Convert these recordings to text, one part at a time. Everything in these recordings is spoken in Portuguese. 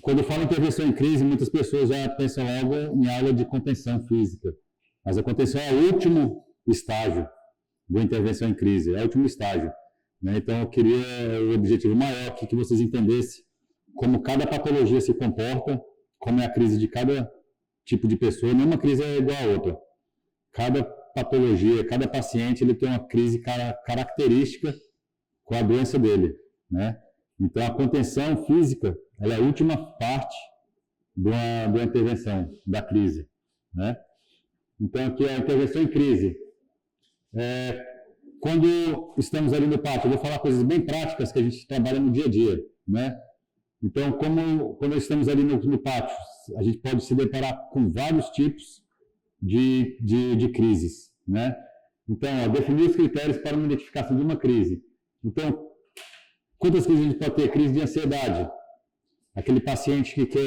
Quando eu falo intervenção em crise, muitas pessoas já pensam logo em aula de contenção física. Mas a contenção é o último estágio da intervenção em crise, é o último estágio. Né? Então, eu queria o objetivo maior aqui, que vocês entendessem como cada patologia se comporta, como é a crise de cada tipo de pessoa. Nenhuma crise é igual a outra. Cada patologia, cada paciente, ele tem uma crise característica com a doença dele, né? Então, a contenção física, ela é a última parte de uma intervenção, da crise, né? Então, aqui é a intervenção em crise. Quando estamos ali no pátio, eu vou falar coisas bem práticas que a gente trabalha no dia a dia, né? Então, quando estamos ali no pátio, a gente pode se deparar com vários tipos de crises, né? Então, definir os critérios para uma identificação de uma crise. Então, quantas crises a gente pode ter? Crise de ansiedade. Aquele paciente que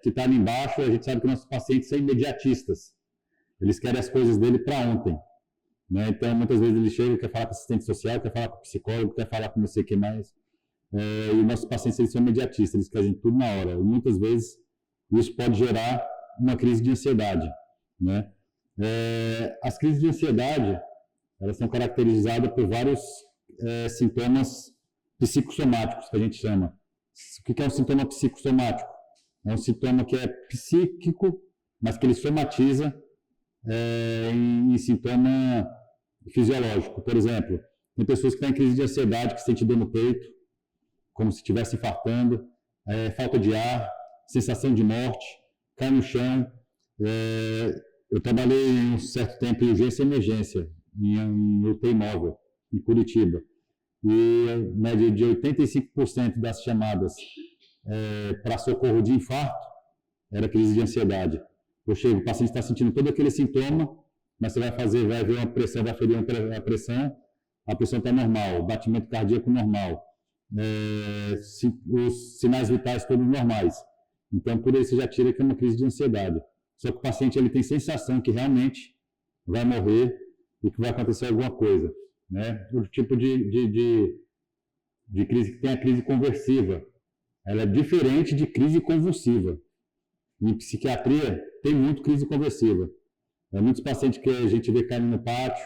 está ali embaixo, a gente sabe que nossos pacientes são imediatistas. Eles querem as coisas dele para ontem, né? Então, muitas vezes ele chega, quer falar com o assistente social, quer falar com o psicólogo, quer falar com não sei o que mais. E nossos pacientes, eles são imediatistas, eles querem tudo na hora. E muitas vezes isso pode gerar uma crise de ansiedade, né? As crises de ansiedade, elas são caracterizadas por vários sintomas psicossomáticos, que a gente chama. O que é um sintoma psicossomático? É um sintoma que é psíquico, mas que ele somatiza em sintoma fisiológico. Por exemplo, tem pessoas que têm crise de ansiedade, que sentem dor no peito, como se estivesse infartando, falta de ar, sensação de morte, cai no chão. Eu trabalhei um certo tempo em urgência e emergência, em UTI móvel, em Curitiba. E média de 85% das chamadas para socorro de infarto era crise de ansiedade. Eu chego, o paciente está sentindo todo aquele sintoma, mas você vai ver uma pressão, vai ferir a pressão está normal, batimento cardíaco normal, os sinais vitais todos normais. Então, por isso você já tira que é uma crise de ansiedade. Só que o paciente ele tem sensação que realmente vai morrer e que vai acontecer alguma coisa, né? O tipo de crise que tem a crise conversiva. Ela é diferente de crise convulsiva. Em psiquiatria, tem muito crise conversiva. Muitos pacientes que a gente vê caindo no pátio,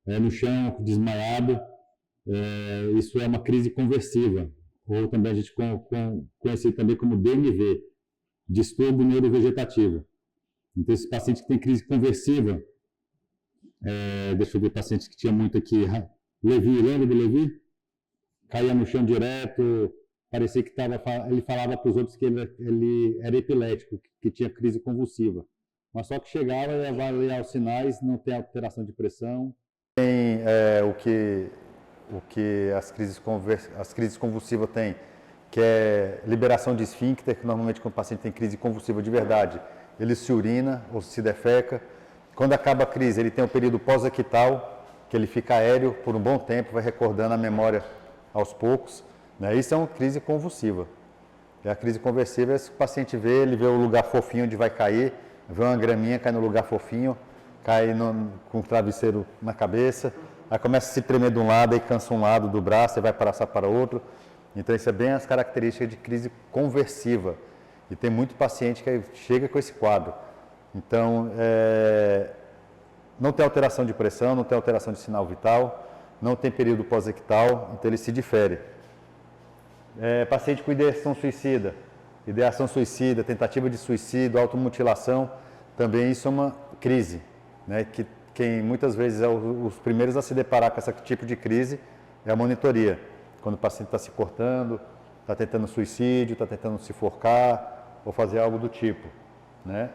no chão, desmaiado, isso é uma crise conversiva. Ou também a gente conhece também como DNV, distúrbio neurovegetativo. Então, esses pacientes que têm crise conversiva, deixa eu ver, pacientes que tinha muito aqui, Levi, lembra do Levi? Caía no chão direto, parecia que ele falava para os outros que ele era epilético, que tinha crise convulsiva. Mas só que chegava e avaliar os sinais, não tem alteração de pressão. Tem o que as crises convulsivas têm, que é liberação de esfíncter, que normalmente quando o paciente tem crise convulsiva de verdade, ele se urina ou se defeca. Quando acaba a crise, ele tem um período pós-ictal, que ele fica aéreo por um bom tempo, vai recordando a memória aos poucos, né? Isso é uma crise convulsiva. E a crise conversiva é se o paciente ele vê o lugar fofinho onde vai cair, vê uma graminha, cai no lugar fofinho, cai com o travesseiro na cabeça, aí começa a se tremer de um lado, aí cansa um lado do braço, aí vai passar para outro. Então, isso é bem as características de crise conversiva. E tem muito paciente que chega com esse quadro. Então, não tem alteração de pressão, não tem alteração de sinal vital, não tem período pós-ictal, então ele se difere. Paciente com ideação suicida, tentativa de suicídio, automutilação, também isso é uma crise, né? Que quem muitas vezes é os primeiros a se deparar com esse tipo de crise é a monitoria. Quando o paciente está se cortando, está tentando suicídio, está tentando se forcar ou fazer algo do tipo, né?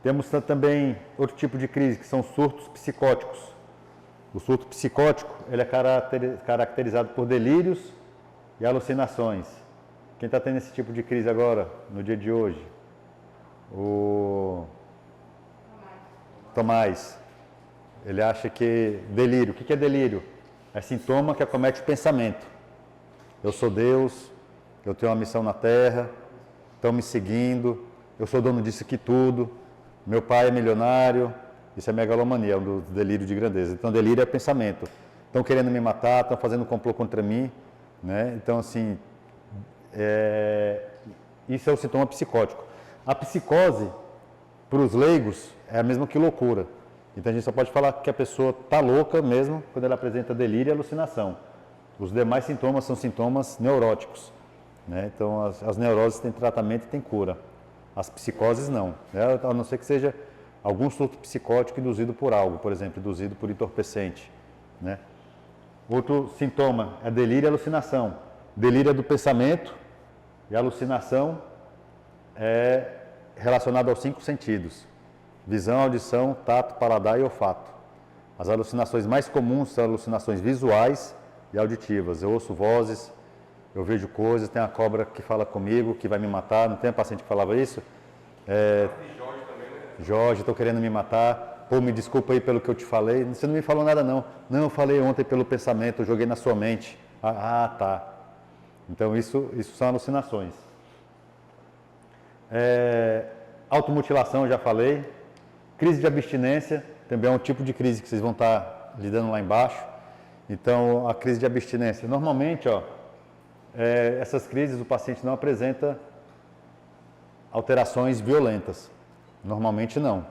Temos também outro tipo de crise, que são surtos psicóticos. O surto psicótico ele é caracterizado por delírios e alucinações. Quem está tendo esse tipo de crise agora, no dia de hoje? O Tomás. Ele acha que delírio. O que é delírio? É sintoma que acomete o pensamento. Eu sou Deus, eu tenho uma missão na Terra, estão me seguindo, eu sou dono disso aqui tudo, meu pai é milionário, isso é megalomania, é um delírio de grandeza. Então, delírio é pensamento. Estão querendo me matar, estão fazendo um complô contra mim, né? Então, assim, isso é o sintoma psicótico. A psicose, para os leigos, é a mesma que loucura. Então a gente só pode falar que a pessoa está louca mesmo quando ela apresenta delírio e alucinação. Os demais sintomas são sintomas neuróticos, né? Então as neuroses têm tratamento e têm cura. As psicoses não, né? A não ser que seja algum surto psicótico induzido por algo, por exemplo, induzido por entorpecente, né? Outro sintoma é delírio e alucinação. Delírio é do pensamento e alucinação é relacionada aos 5 sentidos: visão, audição, tato, paladar e olfato. As alucinações mais comuns são alucinações visuais e auditivas. Eu ouço vozes, eu vejo coisas, tem uma cobra que fala comigo, que vai me matar. Não tem um paciente que falava isso? Jorge também, né? Jorge, estou querendo me matar. Pô, me desculpa aí pelo que eu te falei. Você não me falou nada não. Não, eu falei ontem pelo pensamento, eu joguei na sua mente. Tá. Então isso são alucinações. Automutilação, já falei. Crise de abstinência, também é um tipo de crise que vocês vão estar lidando lá embaixo. Então, a crise de abstinência, normalmente, essas crises o paciente não apresenta alterações violentas. Normalmente não.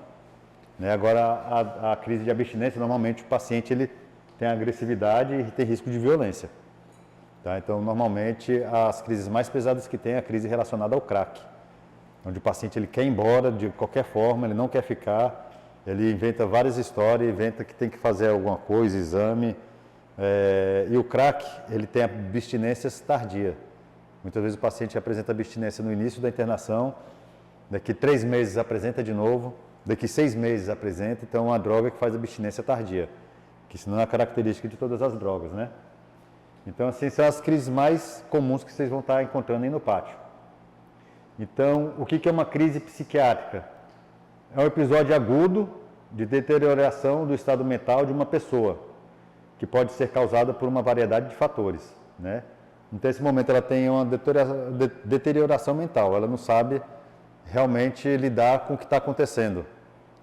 Né? Agora, a crise de abstinência, normalmente o paciente ele tem agressividade e tem risco de violência. Tá? Então, normalmente, as crises mais pesadas que tem é a crise relacionada ao crack, onde o paciente ele quer ir embora de qualquer forma, ele não quer ficar, ele inventa várias histórias, inventa que tem que fazer alguma coisa, exame. E o crack, ele tem abstinências tardia. Muitas vezes o paciente apresenta abstinência no início da internação, daqui 3 meses apresenta de novo, daqui 6 meses apresenta, então é uma droga que faz abstinência tardia, que isso não é a característica de todas as drogas, né? Então, assim, são as crises mais comuns que vocês vão estar encontrando aí no pátio. Então, o que é uma crise psiquiátrica? É um episódio agudo de deterioração do estado mental de uma pessoa, que pode ser causada por uma variedade de fatores, né? Então, nesse momento, ela tem uma deterioração mental, ela não sabe realmente lidar com o que está acontecendo,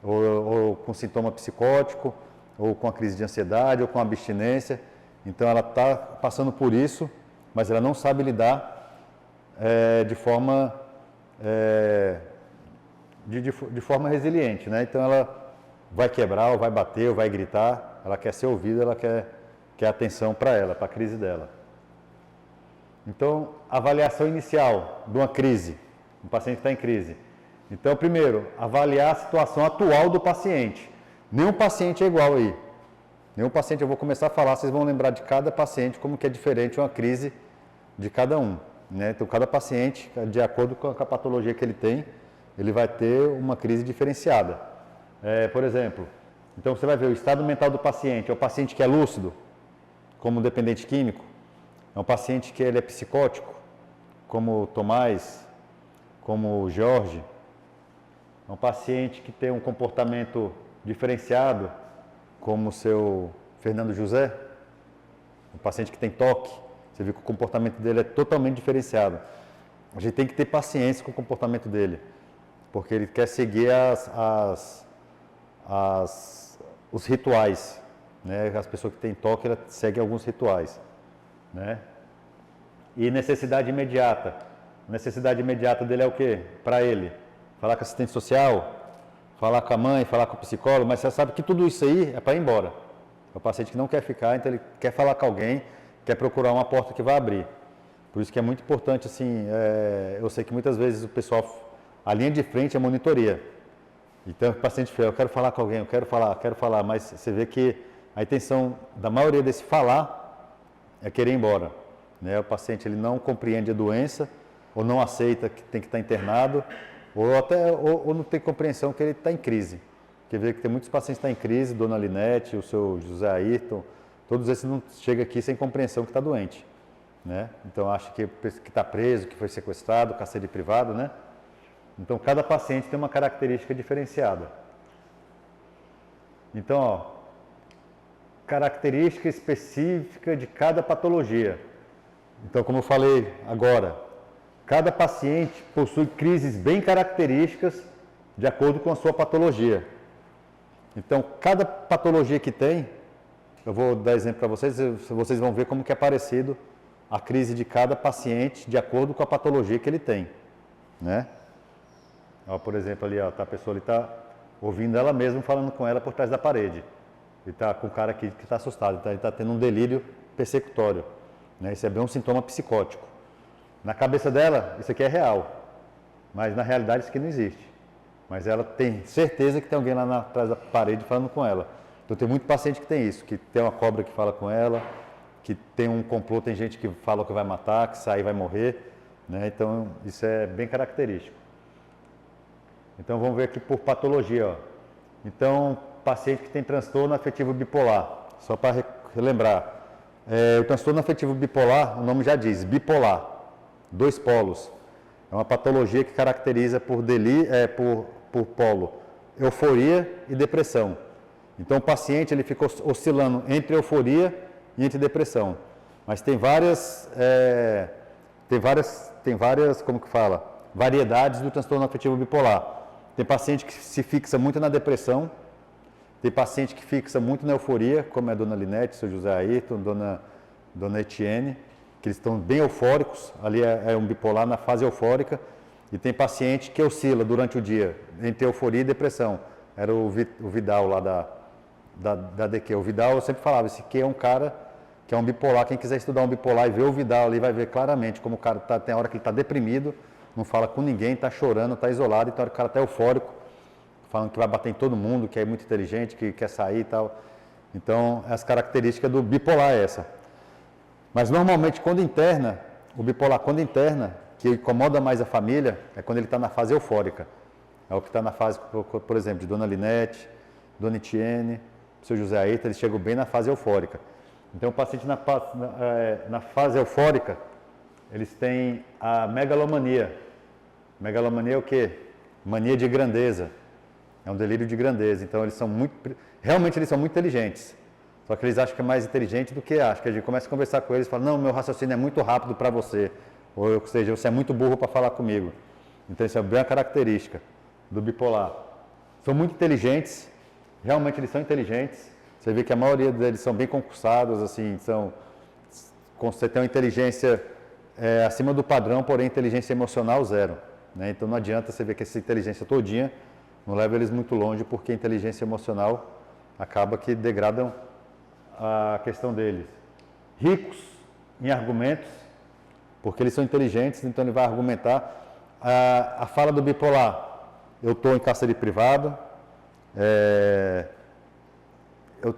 ou com sintoma psicótico, ou com a crise de ansiedade, ou com a abstinência. Então, ela está passando por isso, mas ela não sabe lidar de forma resiliente, né? Então, ela vai quebrar, ou vai bater, ou vai gritar, ela quer ser ouvida, ela quer atenção para ela, para a crise dela. Então, avaliação inicial de uma crise, um paciente está em crise. Então, primeiro, avaliar a situação atual do paciente. Nenhum paciente é igual aí. Nenhum paciente, eu vou começar a falar, vocês vão lembrar de cada paciente como que é diferente uma crise de cada um, né? Então, cada paciente, de acordo com a patologia que ele tem, ele vai ter uma crise diferenciada. Por exemplo, então você vai ver o estado mental do paciente. É o paciente que é lúcido, como dependente químico. É um paciente que ele é psicótico, como o Tomás, como o Jorge. É um paciente que tem um comportamento diferenciado, como o seu Fernando José. Um paciente que tem toque. Você vê que o comportamento dele é totalmente diferenciado. A gente tem que ter paciência com o comportamento dele, porque ele quer seguir os rituais, né? As pessoas que têm toque, elas seguem alguns rituais, né? E necessidade imediata. A necessidade imediata dele é o quê? Para ele, falar com assistente social, falar com a mãe, falar com o psicólogo, mas você sabe que tudo isso aí é para ir embora. É o paciente que não quer ficar, então ele quer falar com alguém, quer procurar uma porta que vai abrir. Por isso que é muito importante, assim, eu sei que muitas vezes o pessoal, a linha de frente é monitoria. Então, o paciente fala, eu quero falar com alguém, eu quero falar, mas você vê que a intenção da maioria desse falar é querer ir embora, né? O paciente ele não compreende a doença, ou não aceita que tem que estar internado, ou não tem compreensão que ele está em crise. Porque vê que tem muitos pacientes que estão em crise, Dona Linete, o seu José Ayrton, todos esses não chegam aqui sem compreensão que está doente, né? Então, acha que está preso, que foi sequestrado, cárcere privado, né? Então, cada paciente tem uma característica diferenciada. Então, característica específica de cada patologia. Então, como eu falei agora, cada paciente possui crises bem características de acordo com a sua patologia. Então, cada patologia que tem, eu vou dar exemplo para vocês, vocês vão ver como que é parecido a crise de cada paciente de acordo com a patologia que ele tem. né? Ó, por exemplo, ali, ó, tá, a pessoa ali está ouvindo ela mesma falando com ela por trás da parede. E está com o cara aqui que está assustado, ele está tendo um delírio persecutório, né? Isso é bem um sintoma psicótico. Na cabeça dela, isso aqui é real, mas na realidade isso aqui não existe. Mas ela tem certeza que tem alguém lá atrás da parede falando com ela. Então tem muito paciente que tem isso, que tem uma cobra que fala com ela, que tem um complô, tem gente que fala que vai matar, que sai e vai morrer, né? Então isso é bem característico. Então vamos ver aqui por patologia, ó. Então, paciente que tem transtorno afetivo bipolar, só para relembrar. O transtorno afetivo bipolar, o nome já diz, bipolar, 2 polos. É uma patologia que caracteriza por polo euforia e depressão. Então o paciente ele fica oscilando entre euforia e entre depressão. Mas tem várias, como que fala, variedades do transtorno afetivo bipolar. Tem paciente que se fixa muito na depressão, tem paciente que fixa muito na euforia, como é a dona Linete, seu José Ayrton, dona Etienne, que eles estão bem eufóricos, ali é um bipolar na fase eufórica, e tem paciente que oscila durante o dia entre euforia e depressão. Era o Vidal lá da DQ. O Vidal, eu sempre falava, esse aqui é um cara que é um bipolar, quem quiser estudar um bipolar e ver o Vidal ali vai ver claramente como o cara tem hora que ele está deprimido, não fala com ninguém, está chorando, está isolado, então o cara está eufórico, falando que vai bater em todo mundo, que é muito inteligente, que quer sair e tal. Então, as características do bipolar é essa. Mas normalmente quando interna, o bipolar quando interna, que incomoda mais a família, é quando ele está na fase eufórica. É o que está na fase, por exemplo, de dona Linete, dona Etienne, seu José Ayrton, eles chegam bem na fase eufórica. Então o paciente na fase eufórica, eles têm a megalomania. Megalomania é o quê? Mania de grandeza. É um delírio de grandeza. Então realmente eles são muito inteligentes. Só que eles acham que é mais inteligente do que acha. Que a gente começa a conversar com eles e fala, não, meu raciocínio é muito rápido para você. Ou seja, você é muito burro para falar comigo. Então isso é bem a característica do bipolar. São muito inteligentes, realmente eles são inteligentes. Você vê que a maioria deles são bem concursados, assim, você tem uma inteligência acima do padrão, porém inteligência emocional zero, né? Então não adianta você ver que essa inteligência todinha não leva eles muito longe, porque a inteligência emocional acaba que degradam a questão deles. Ricos em argumentos, porque eles são inteligentes, então ele vai argumentar. A fala do bipolar, eu estou em cárcere privado,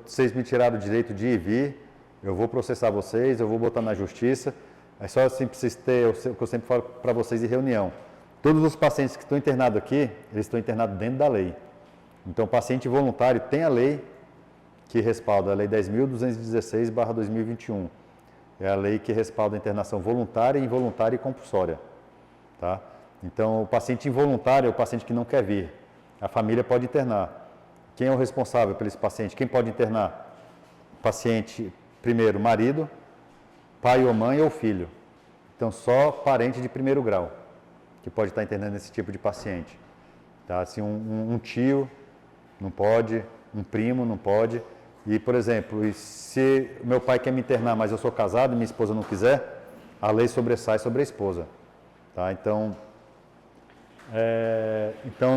vocês me tiraram o direito de ir e vir, eu vou processar vocês, eu vou botar na justiça. É só assim para vocês terem, o que eu sempre falo para vocês em reunião. Todos os pacientes que estão internados aqui, eles estão internados dentro da lei. Então, o paciente voluntário tem a lei que respalda, a Lei 10.216/2021. É a lei que respalda a internação voluntária, involuntária e compulsória. Tá? Então, o paciente involuntário é o paciente que não quer vir. A família pode internar. Quem é o responsável por esse paciente? Quem pode internar? Paciente, primeiro, marido, pai ou mãe ou filho. Então, só parente de primeiro grau que pode estar internando esse tipo de paciente. Tá? Assim, um tio não pode, um primo não pode. E, por exemplo, se meu pai quer me internar, mas eu sou casado e minha esposa não quiser, a lei sobressai sobre a esposa. Tá? Então,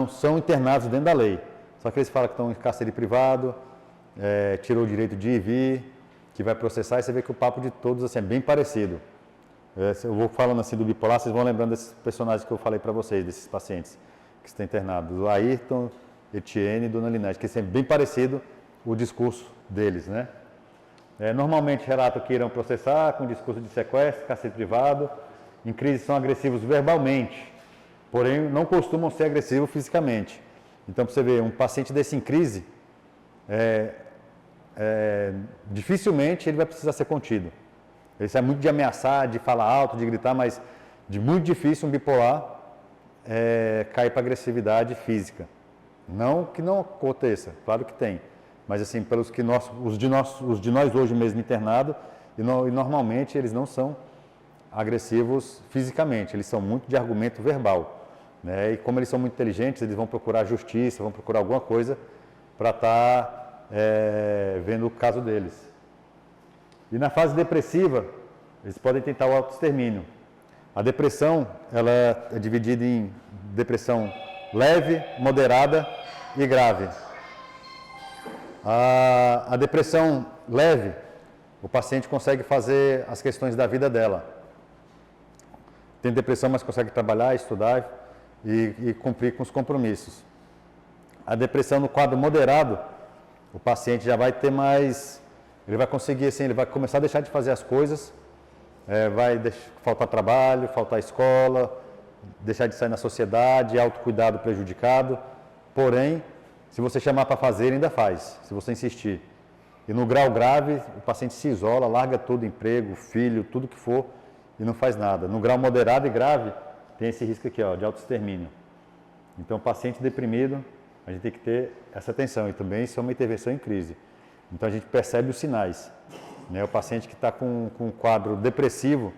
são internados dentro da lei. Só que eles falam que estão em cárcere privado, tirou o direito de ir e vir, que vai processar, e você vê que o papo de todos assim, é bem parecido. Eu vou falando assim do bipolar, vocês vão lembrando desses personagens que eu falei para vocês, desses pacientes que estão internados. O Ayrton, Etienne e Dona Linete, que é bem parecido o discurso deles, né? Normalmente relatam que irão processar com discurso de sequestro, cárcere privado. Em crise são agressivos verbalmente, porém não costumam ser agressivos fisicamente. Então, para você ver, um paciente desse em crise, dificilmente ele vai precisar ser contido. Ele sai muito de ameaçar, de falar alto, de gritar, mas de muito difícil um bipolar cair para agressividade física. Não que não aconteça, claro que tem. Mas assim, pelos que os de nós hoje mesmo internados, e normalmente eles não são agressivos fisicamente, eles são muito de argumento verbal. Né? E como eles são muito inteligentes, eles vão procurar justiça, vão procurar alguma coisa para estar vendo o caso deles. E na fase depressiva, eles podem tentar o autoextermínio. A depressão, ela é dividida em depressão leve, moderada e grave. A depressão leve, o paciente consegue fazer as questões da vida dela. Tem depressão, mas consegue trabalhar, estudar e cumprir com os compromissos. A depressão no quadro moderado, o paciente já vai ter mais, ele vai conseguir assim, ele vai começar a deixar de fazer as coisas, vai faltar trabalho, faltar escola, deixar de sair na sociedade, autocuidado prejudicado. Porém, se você chamar para fazer, ele ainda faz, se você insistir. E no grau grave, o paciente se isola, larga tudo, emprego, filho, tudo que for, e não faz nada. No grau moderado e grave, tem esse risco aqui, ó, de autoextermínio. Então, o paciente deprimido, a gente tem que ter essa atenção. E também isso é uma intervenção em crise. Então, a gente percebe os sinais. Né? O paciente que está com um quadro depressivo,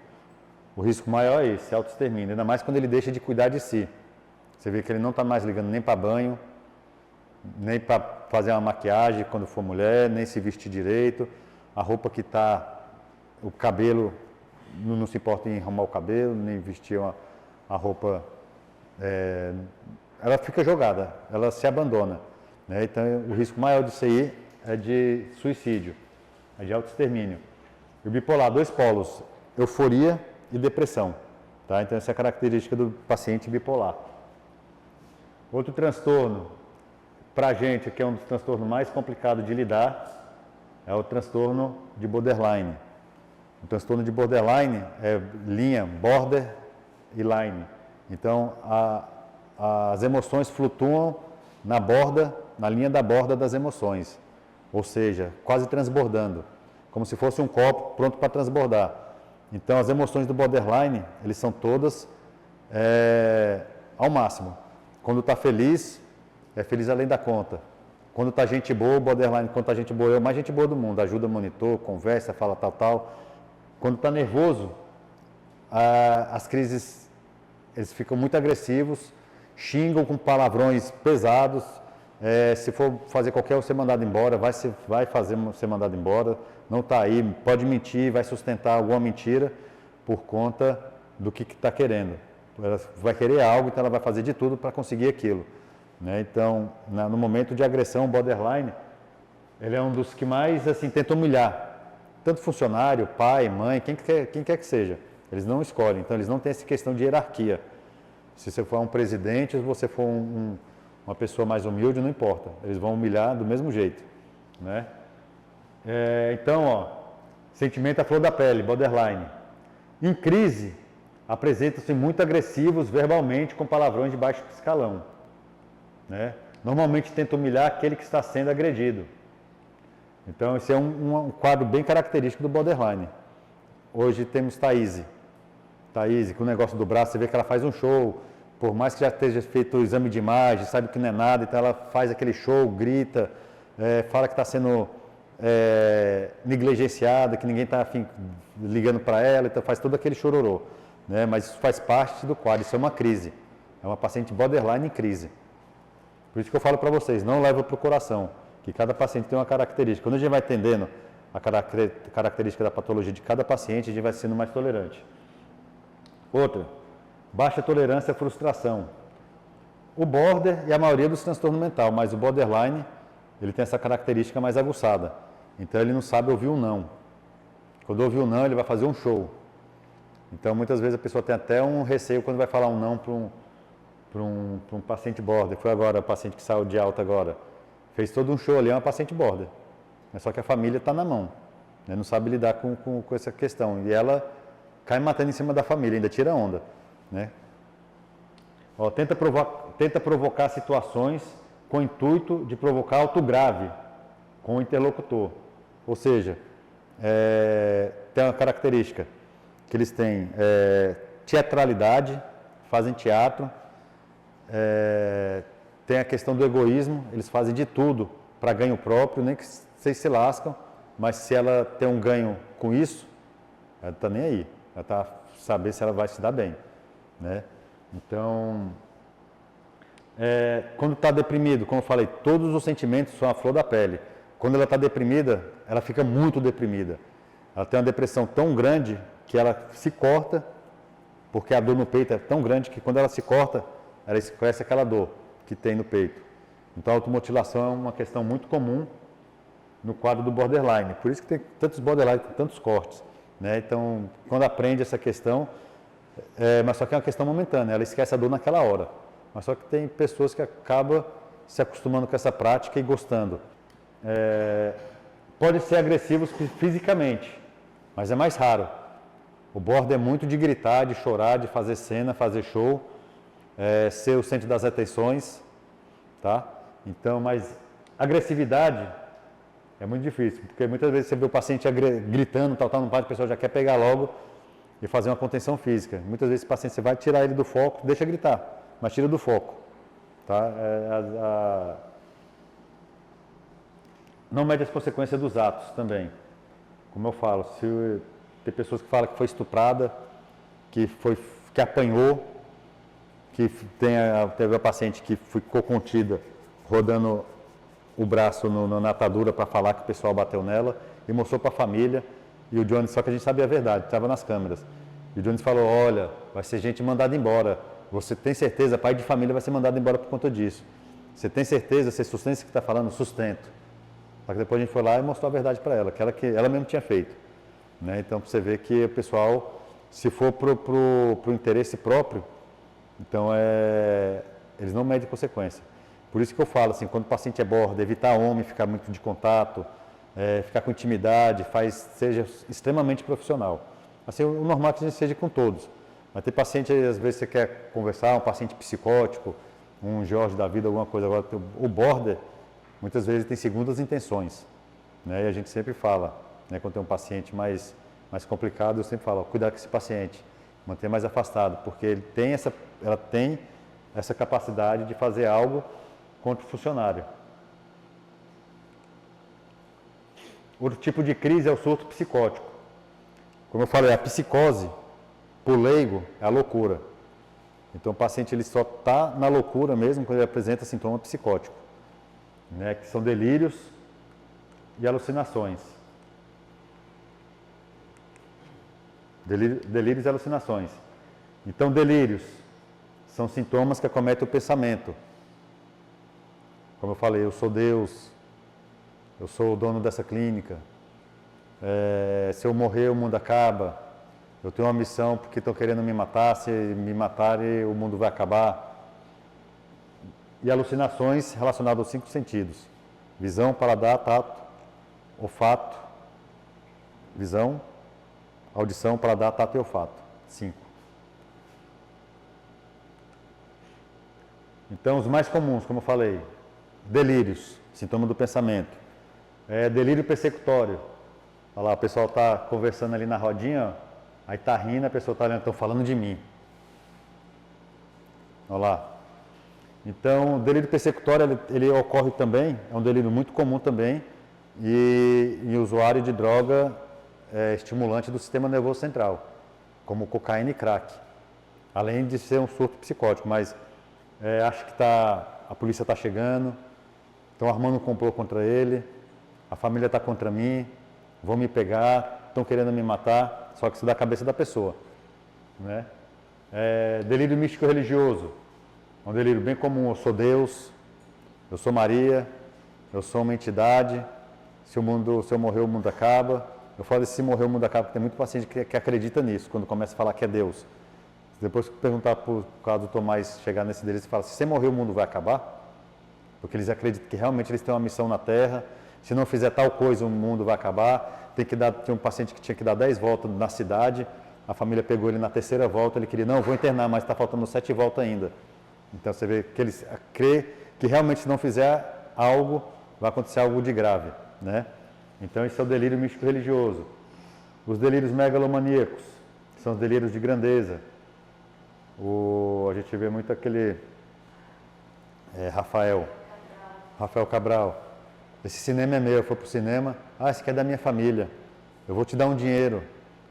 o risco maior é esse, autoextermínio. Ainda mais quando ele deixa de cuidar de si. Você vê que ele não está mais ligando nem para banho, nem para fazer uma maquiagem quando for mulher, nem se vestir direito. A roupa que está, o cabelo, não se importa em arrumar o cabelo, nem vestir a roupa, ela fica jogada, ela se abandona. Né? Então, o risco maior disso aí é de suicídio, é de autoextermínio. E o bipolar, 2 polos, euforia e depressão. Tá? Então, essa é a característica do paciente bipolar. Outro transtorno, para a gente, que é um dos transtornos mais complicados de lidar, é o transtorno de borderline. O transtorno de borderline é linha, border e line. Então, as emoções flutuam na linha da borda das emoções, ou seja, quase transbordando, como se fosse um copo pronto para transbordar. Então, as emoções do borderline, eles são todas ao máximo. Quando está feliz, é feliz além da conta. Quando está gente boa, borderline, quando está gente boa, é a mais gente boa do mundo, ajuda o monitor, conversa, fala tal. Quando está nervoso, as crises, eles ficam muito agressivos, xingam com palavrões pesados, se for fazer qualquer ser mandado embora, vai ser mandado embora, não está aí, pode mentir, vai sustentar alguma mentira por conta do que está querendo. Ela vai querer algo, então ela vai fazer de tudo para conseguir aquilo. Né? Então, no momento de agressão, o borderline, ele é um dos que mais assim, tenta humilhar. Tanto funcionário, pai, mãe, quem quer que seja. Eles não escolhem, então eles não têm essa questão de hierarquia. Se você for um presidente, se você for uma pessoa mais humilde, não importa. Eles vão humilhar do mesmo jeito. Né? Então, ó, sentimento à flor da pele, borderline. Em crise, apresentam-se muito agressivos verbalmente com palavrões de baixo escalão. Né? Normalmente tenta humilhar aquele que está sendo agredido. Então, esse é um quadro bem característico do borderline. Hoje temos Thaís, com o negócio do braço, você vê que ela faz um show, por mais que já esteja feito o exame de imagem, sabe que não é nada, então ela faz aquele show, grita, fala que está sendo negligenciada, que ninguém está ligando para ela, então faz todo aquele chororô. Né? Mas isso faz parte do quadro, isso é uma crise. É uma paciente borderline em crise. Por isso que eu falo para vocês, não leva para o coração, que cada paciente tem uma característica. Quando a gente vai entendendo a característica da patologia de cada paciente, a gente vai sendo mais tolerante. Outra, baixa tolerância à frustração. O border e a maioria dos transtornos mental, mas o borderline, ele tem essa característica mais aguçada. Então, ele não sabe ouvir um não. Quando ouvir um não, ele vai fazer um show. Então, muitas vezes a pessoa tem até um receio quando vai falar um não para um paciente border. Foi agora, o paciente que saiu de alta agora. Fez todo um show ali, é uma paciente border. Só que a família está na mão. Né? Não sabe lidar com essa questão. E ela cai matando em cima da família, ainda tira onda. Né? Ó, tenta provocar situações com o intuito de provocar autograve com o interlocutor. Ou seja, tem uma característica que eles têm teatralidade, fazem teatro, tem a questão do egoísmo, eles fazem de tudo para ganho próprio, nem que vocês se lascam, mas se ela tem um ganho com isso, ela não está nem aí, ela está saber se ela vai se dar bem. Né? Então, quando está deprimido, como eu falei, todos os sentimentos são a flor da pele. Quando ela está deprimida, ela fica muito deprimida. Ela tem uma depressão tão grande que ela se corta porque a dor no peito é tão grande que quando ela se corta, ela esquece aquela dor que tem no peito. Então a automutilação é uma questão muito comum no quadro do borderline, por isso que tem tantos borderline, tantos cortes, né? Então, quando aprende essa questão, mas só que é uma questão momentânea, ela esquece a dor naquela hora, mas só que tem pessoas que acabam se acostumando com essa prática e gostando. Pode ser agressivos fisicamente, mas é mais raro. O border é muito de gritar, de chorar, de fazer cena, fazer show, ser o centro das atenções, tá? Então, mas agressividade é muito difícil, porque muitas vezes você vê o paciente gritando, tal, no o pessoal já quer pegar logo e fazer uma contenção física. Muitas vezes o paciente, você vai tirar ele do foco, deixa gritar, mas tira do foco, tá? Não mede as consequências dos atos também. Como eu falo, se tem pessoas que falam que foi estuprada, que apanhou, que teve a paciente que ficou contida, rodando o braço na atadura para falar que o pessoal bateu nela e mostrou para a família. E o Jones, só que a gente sabia a verdade, estava nas câmeras. E o Jones falou: olha, vai ser gente mandada embora. Você tem certeza? Pai de família vai ser mandado embora por conta disso. Você tem certeza? Você sustenta isso que está falando? Sustento. Só que depois a gente foi lá e mostrou a verdade para ela, que ela mesmo tinha feito. Né? Então, você vê que o pessoal, se for pro interesse próprio, então eles não medem consequência. Por isso que eu falo, assim, quando o paciente é border, evitar homem, ficar muito de contato, ficar com intimidade, seja extremamente profissional. Assim, o normal é que a gente seja com todos. Mas tem paciente, às vezes você quer conversar, um paciente psicótico, um Jorge da vida, alguma coisa. Agora, o border, muitas vezes tem segundas intenções. Né? E a gente sempre fala, né, quando tem um paciente mais complicado, eu sempre falo: ó, cuidado com esse paciente, manter mais afastado, porque ela tem essa capacidade de fazer algo contra o funcionário. Outro tipo de crise é o surto psicótico. Como eu falei, a psicose, por leigo, é a loucura. Então o paciente ele só está na loucura mesmo quando ele apresenta sintoma psicótico, né, que são delírios e alucinações. Delírios e alucinações. Então, delírios são sintomas que acometem o pensamento. Como eu falei, eu sou Deus, eu sou o dono dessa clínica, se eu morrer o mundo acaba, eu tenho uma missão porque estão querendo me matar, se me matarem o mundo vai acabar. E alucinações relacionadas aos 5 sentidos: visão, paladar, tato, olfato, visão, audição, paladar, tato e olfato. 5. Então, os mais comuns, como eu falei: delírios, sintoma do pensamento. Delírio persecutório. Olha lá, o pessoal está conversando ali na rodinha, aí está rindo, a pessoa está olhando, estão falando de mim. Olha lá. Então, o delírio persecutório, ele ocorre também, é um delírio muito comum também, e em usuário de droga estimulante do sistema nervoso central, como cocaína e crack. Além de ser um surto psicótico, mas acho que a polícia está chegando, estão armando um complô contra ele, a família está contra mim, vão me pegar, estão querendo me matar, só que isso dá a cabeça da pessoa. Né? Delírio místico religioso, é um delírio bem comum: eu sou Deus, eu sou Maria, eu sou uma entidade, se eu morrer o mundo acaba. Eu falo se morrer o mundo acaba, porque tem muito paciente que acredita nisso, quando começa a falar que é Deus. Depois que perguntar por causa do Tomás chegar nesse delírio, você fala: se você morrer o mundo vai acabar? Porque eles acreditam que realmente eles têm uma missão na Terra, se não fizer tal coisa o mundo vai acabar. Tinha um paciente que tinha que dar 10 voltas na cidade, a família pegou ele na 3ª volta, ele queria: não, vou internar, mas está faltando 7 voltas ainda. Então você vê que eles crê que realmente se não fizer algo, vai acontecer algo de grave, né? Então esse é o delírio místico religioso. Os delírios megalomaníacos são os delírios de grandeza. A gente vê muito aquele Rafael Cabral. Esse cinema é meu, eu fui para o cinema, esse aqui é da minha família, eu vou te dar um dinheiro,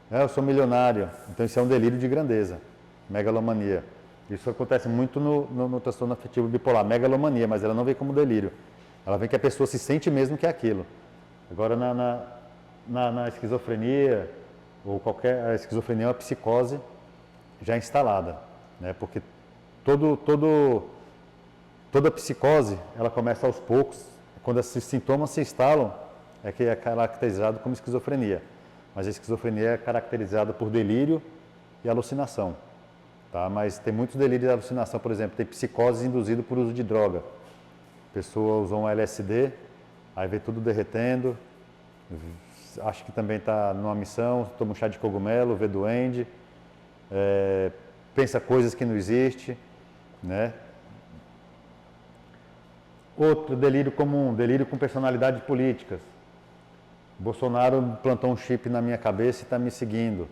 eu sou milionário. Então isso é um delírio de grandeza, megalomania. Isso acontece muito no transtorno afetivo bipolar, megalomania, mas ela não vem como delírio. Ela vem que a pessoa se sente mesmo que é aquilo. Agora na esquizofrenia, a esquizofrenia é uma psicose já instalada, né? Porque toda psicose, ela começa aos poucos, quando esses sintomas se instalam, é que é caracterizado como esquizofrenia. Mas a esquizofrenia é caracterizada por delírio e alucinação, tá? Mas tem muitos delírios e alucinação, por exemplo, tem psicose induzida por uso de droga. A pessoa usou um LSD, aí vê tudo derretendo, acha que também está numa missão, toma um chá de cogumelo, vê duende, pensa coisas que não existem, né? Outro delírio comum, delírio com personalidades políticas. Bolsonaro plantou um chip na minha cabeça e está me seguindo.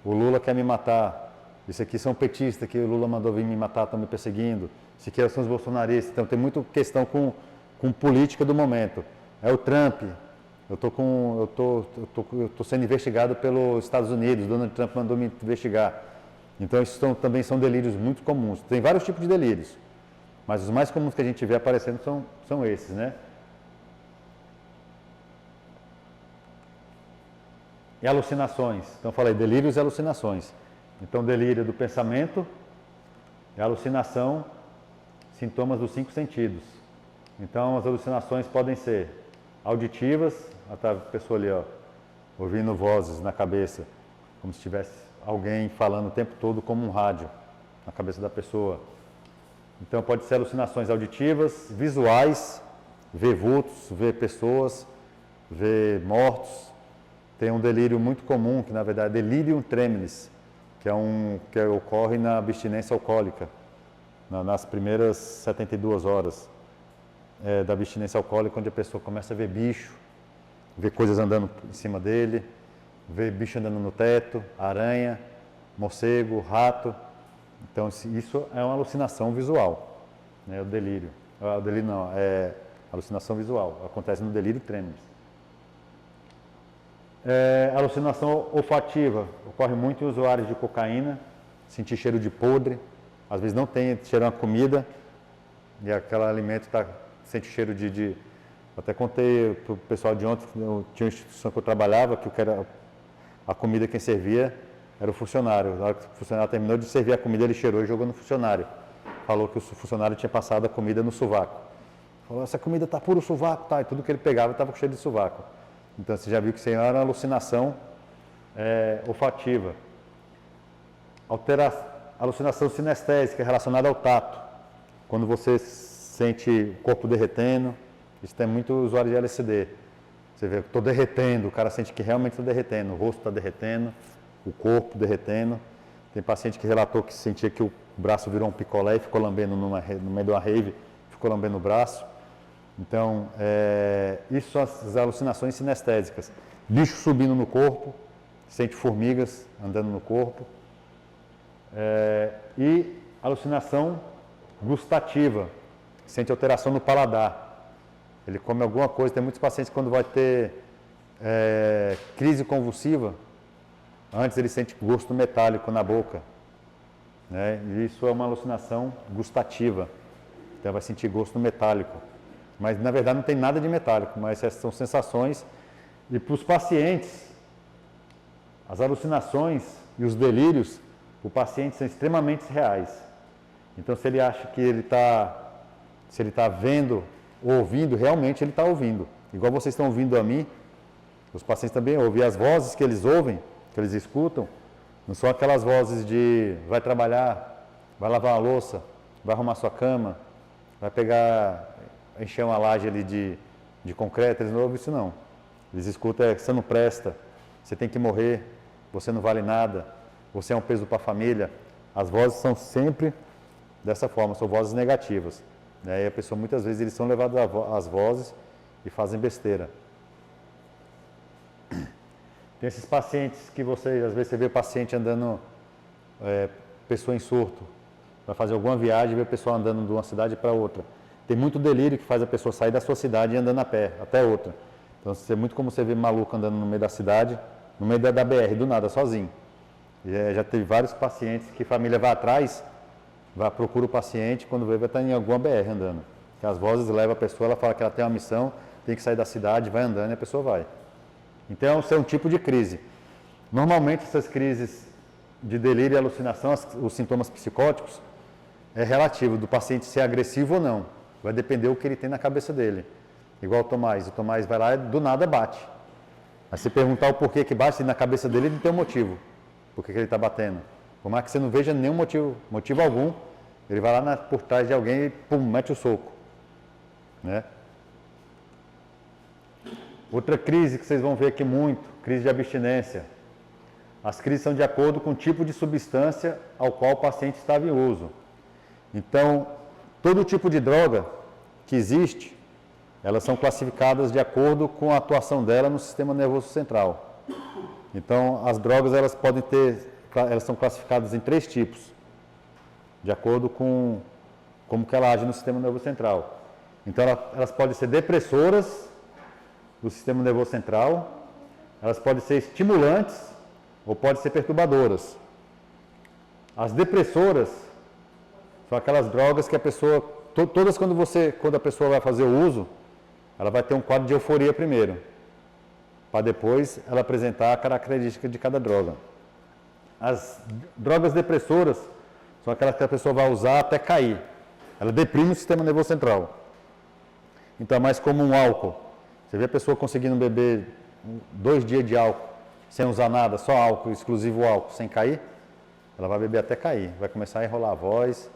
O Lula quer me matar. Isso aqui são petistas que o Lula mandou vir me matar, estão me perseguindo. Isso aqui são os bolsonaristas. Então tem muita questão com política do momento. É o Trump. Eu tô sendo investigado pelos Estados Unidos. Donald Trump mandou me investigar. Então isso também são delírios muito comuns. Tem vários tipos de delírios, mas os mais comuns que a gente vê aparecendo são esses, né? E alucinações. Então, eu falei delírios e alucinações. Então, delírio do pensamento e alucinação, sintomas dos 5 sentidos. Então, as alucinações podem ser auditivas, a pessoa ali, ó, ouvindo vozes na cabeça, como se tivesse alguém falando o tempo todo como um rádio na cabeça da pessoa. Então, pode ser alucinações auditivas, visuais, ver vultos, ver pessoas, ver mortos. Tem um delírio muito comum, que na verdade é delirium tremens, que ocorre na abstinência alcoólica, nas primeiras 72 horas da abstinência alcoólica, onde a pessoa começa a ver bicho, ver coisas andando em cima dele, ver bicho andando no teto, aranha, morcego, rato. Então isso é uma alucinação visual, né? O delírio. O delírio não, é alucinação visual, acontece no delírio tremens. Alucinação olfativa, ocorre muito em usuários de cocaína, sentir cheiro de podre, às vezes não tem, cheiro a comida, e aquele alimento sente cheiro de... Até contei para o pessoal de ontem, tinha uma instituição que eu trabalhava, que a comida quem servia era o funcionário. Na hora que o funcionário terminou de servir a comida, ele cheirou e jogou no funcionário. Falou que o funcionário tinha passado a comida no sovaco. Falou, essa comida está puro sovaco, tá? E tudo que ele pegava estava com cheiro de sovaco. Então, você já viu que isso era uma alucinação olfativa. Alucinação sinestésica, relacionada ao tato. Quando você sente o corpo derretendo, isso tem muito usuário de LSD. Você vê, estou derretendo, o cara sente que realmente está derretendo, o rosto está derretendo, o corpo derretendo. Tem paciente que relatou que sentia que o braço virou um picolé e ficou lambendo no meio de uma rave, ficou lambendo o braço. Então, isso são as alucinações sinestésicas. Bicho subindo no corpo, sente formigas andando no corpo. E alucinação gustativa, sente alteração no paladar. Ele come alguma coisa, tem muitos pacientes que quando vai ter crise convulsiva, antes ele sente gosto metálico na boca, né? E isso é uma alucinação gustativa, então vai sentir gosto metálico. Mas, na verdade, não tem nada de metálico, mas essas são sensações. E para os pacientes, as alucinações e os delírios, o paciente são extremamente reais. Então, se ele acha que ele está vendo ou ouvindo, realmente ele está ouvindo. Igual vocês estão ouvindo a mim, os pacientes também ouvem. As vozes que eles ouvem, que eles escutam, não são aquelas vozes de vai trabalhar, vai lavar a louça, vai arrumar sua cama, vai encher uma laje ali de concreto, eles não ouvem isso não. Eles escutam, você não presta, você tem que morrer, você não vale nada, você é um peso para a família. As vozes são sempre dessa forma, são vozes negativas. E a pessoa, muitas vezes, eles são levados às vozes e fazem besteira. Tem esses pacientes que às vezes você vê o paciente andando, pessoa em surto, vai fazer alguma viagem e vê o pessoal andando de uma cidade para outra. Tem muito delírio que faz a pessoa sair da sua cidade e andando a pé, até outra. Então, é muito como você vê maluco andando no meio da cidade, no meio da BR, do nada, sozinho. E, já teve vários pacientes que a família vai atrás, procura o paciente, quando vê, vai estar em alguma BR andando. Que as vozes levam a pessoa, ela fala que ela tem uma missão, tem que sair da cidade, vai andando e a pessoa vai. Então, isso é um tipo de crise. Normalmente, essas crises de delírio e alucinação, os sintomas psicóticos, é relativo do paciente ser agressivo ou não. Vai depender do que ele tem na cabeça dele. Igual o Tomás vai lá e do nada bate. Aí você perguntar o porquê que bate, na cabeça dele ele tem um motivo. Por que ele está batendo? Por mais que você não veja nenhum motivo algum, ele vai lá por trás de alguém e pum, mete o soco. Né? Outra crise que vocês vão ver aqui muito, crise de abstinência. As crises são de acordo com o tipo de substância ao qual o paciente estava em uso. Então, todo tipo de droga que existe, elas são classificadas de acordo com a atuação dela no sistema nervoso central. Então, as drogas elas são classificadas em 3 tipos, de acordo com como que ela age no sistema nervoso central. Então, elas podem ser depressoras do sistema nervoso central, elas podem ser estimulantes ou podem ser perturbadoras. As depressoras são aquelas drogas que a pessoa, todas quando a pessoa vai fazer o uso, ela vai ter um quadro de euforia primeiro, para depois ela apresentar a característica de cada droga. As drogas depressoras são aquelas que a pessoa vai usar até cair. Ela deprime o sistema nervoso central. Então é mais como um álcool. Você vê a pessoa conseguindo beber 2 dias de álcool, sem usar nada, só álcool, exclusivo álcool, sem cair, ela vai beber até cair. Vai começar a enrolar a voz,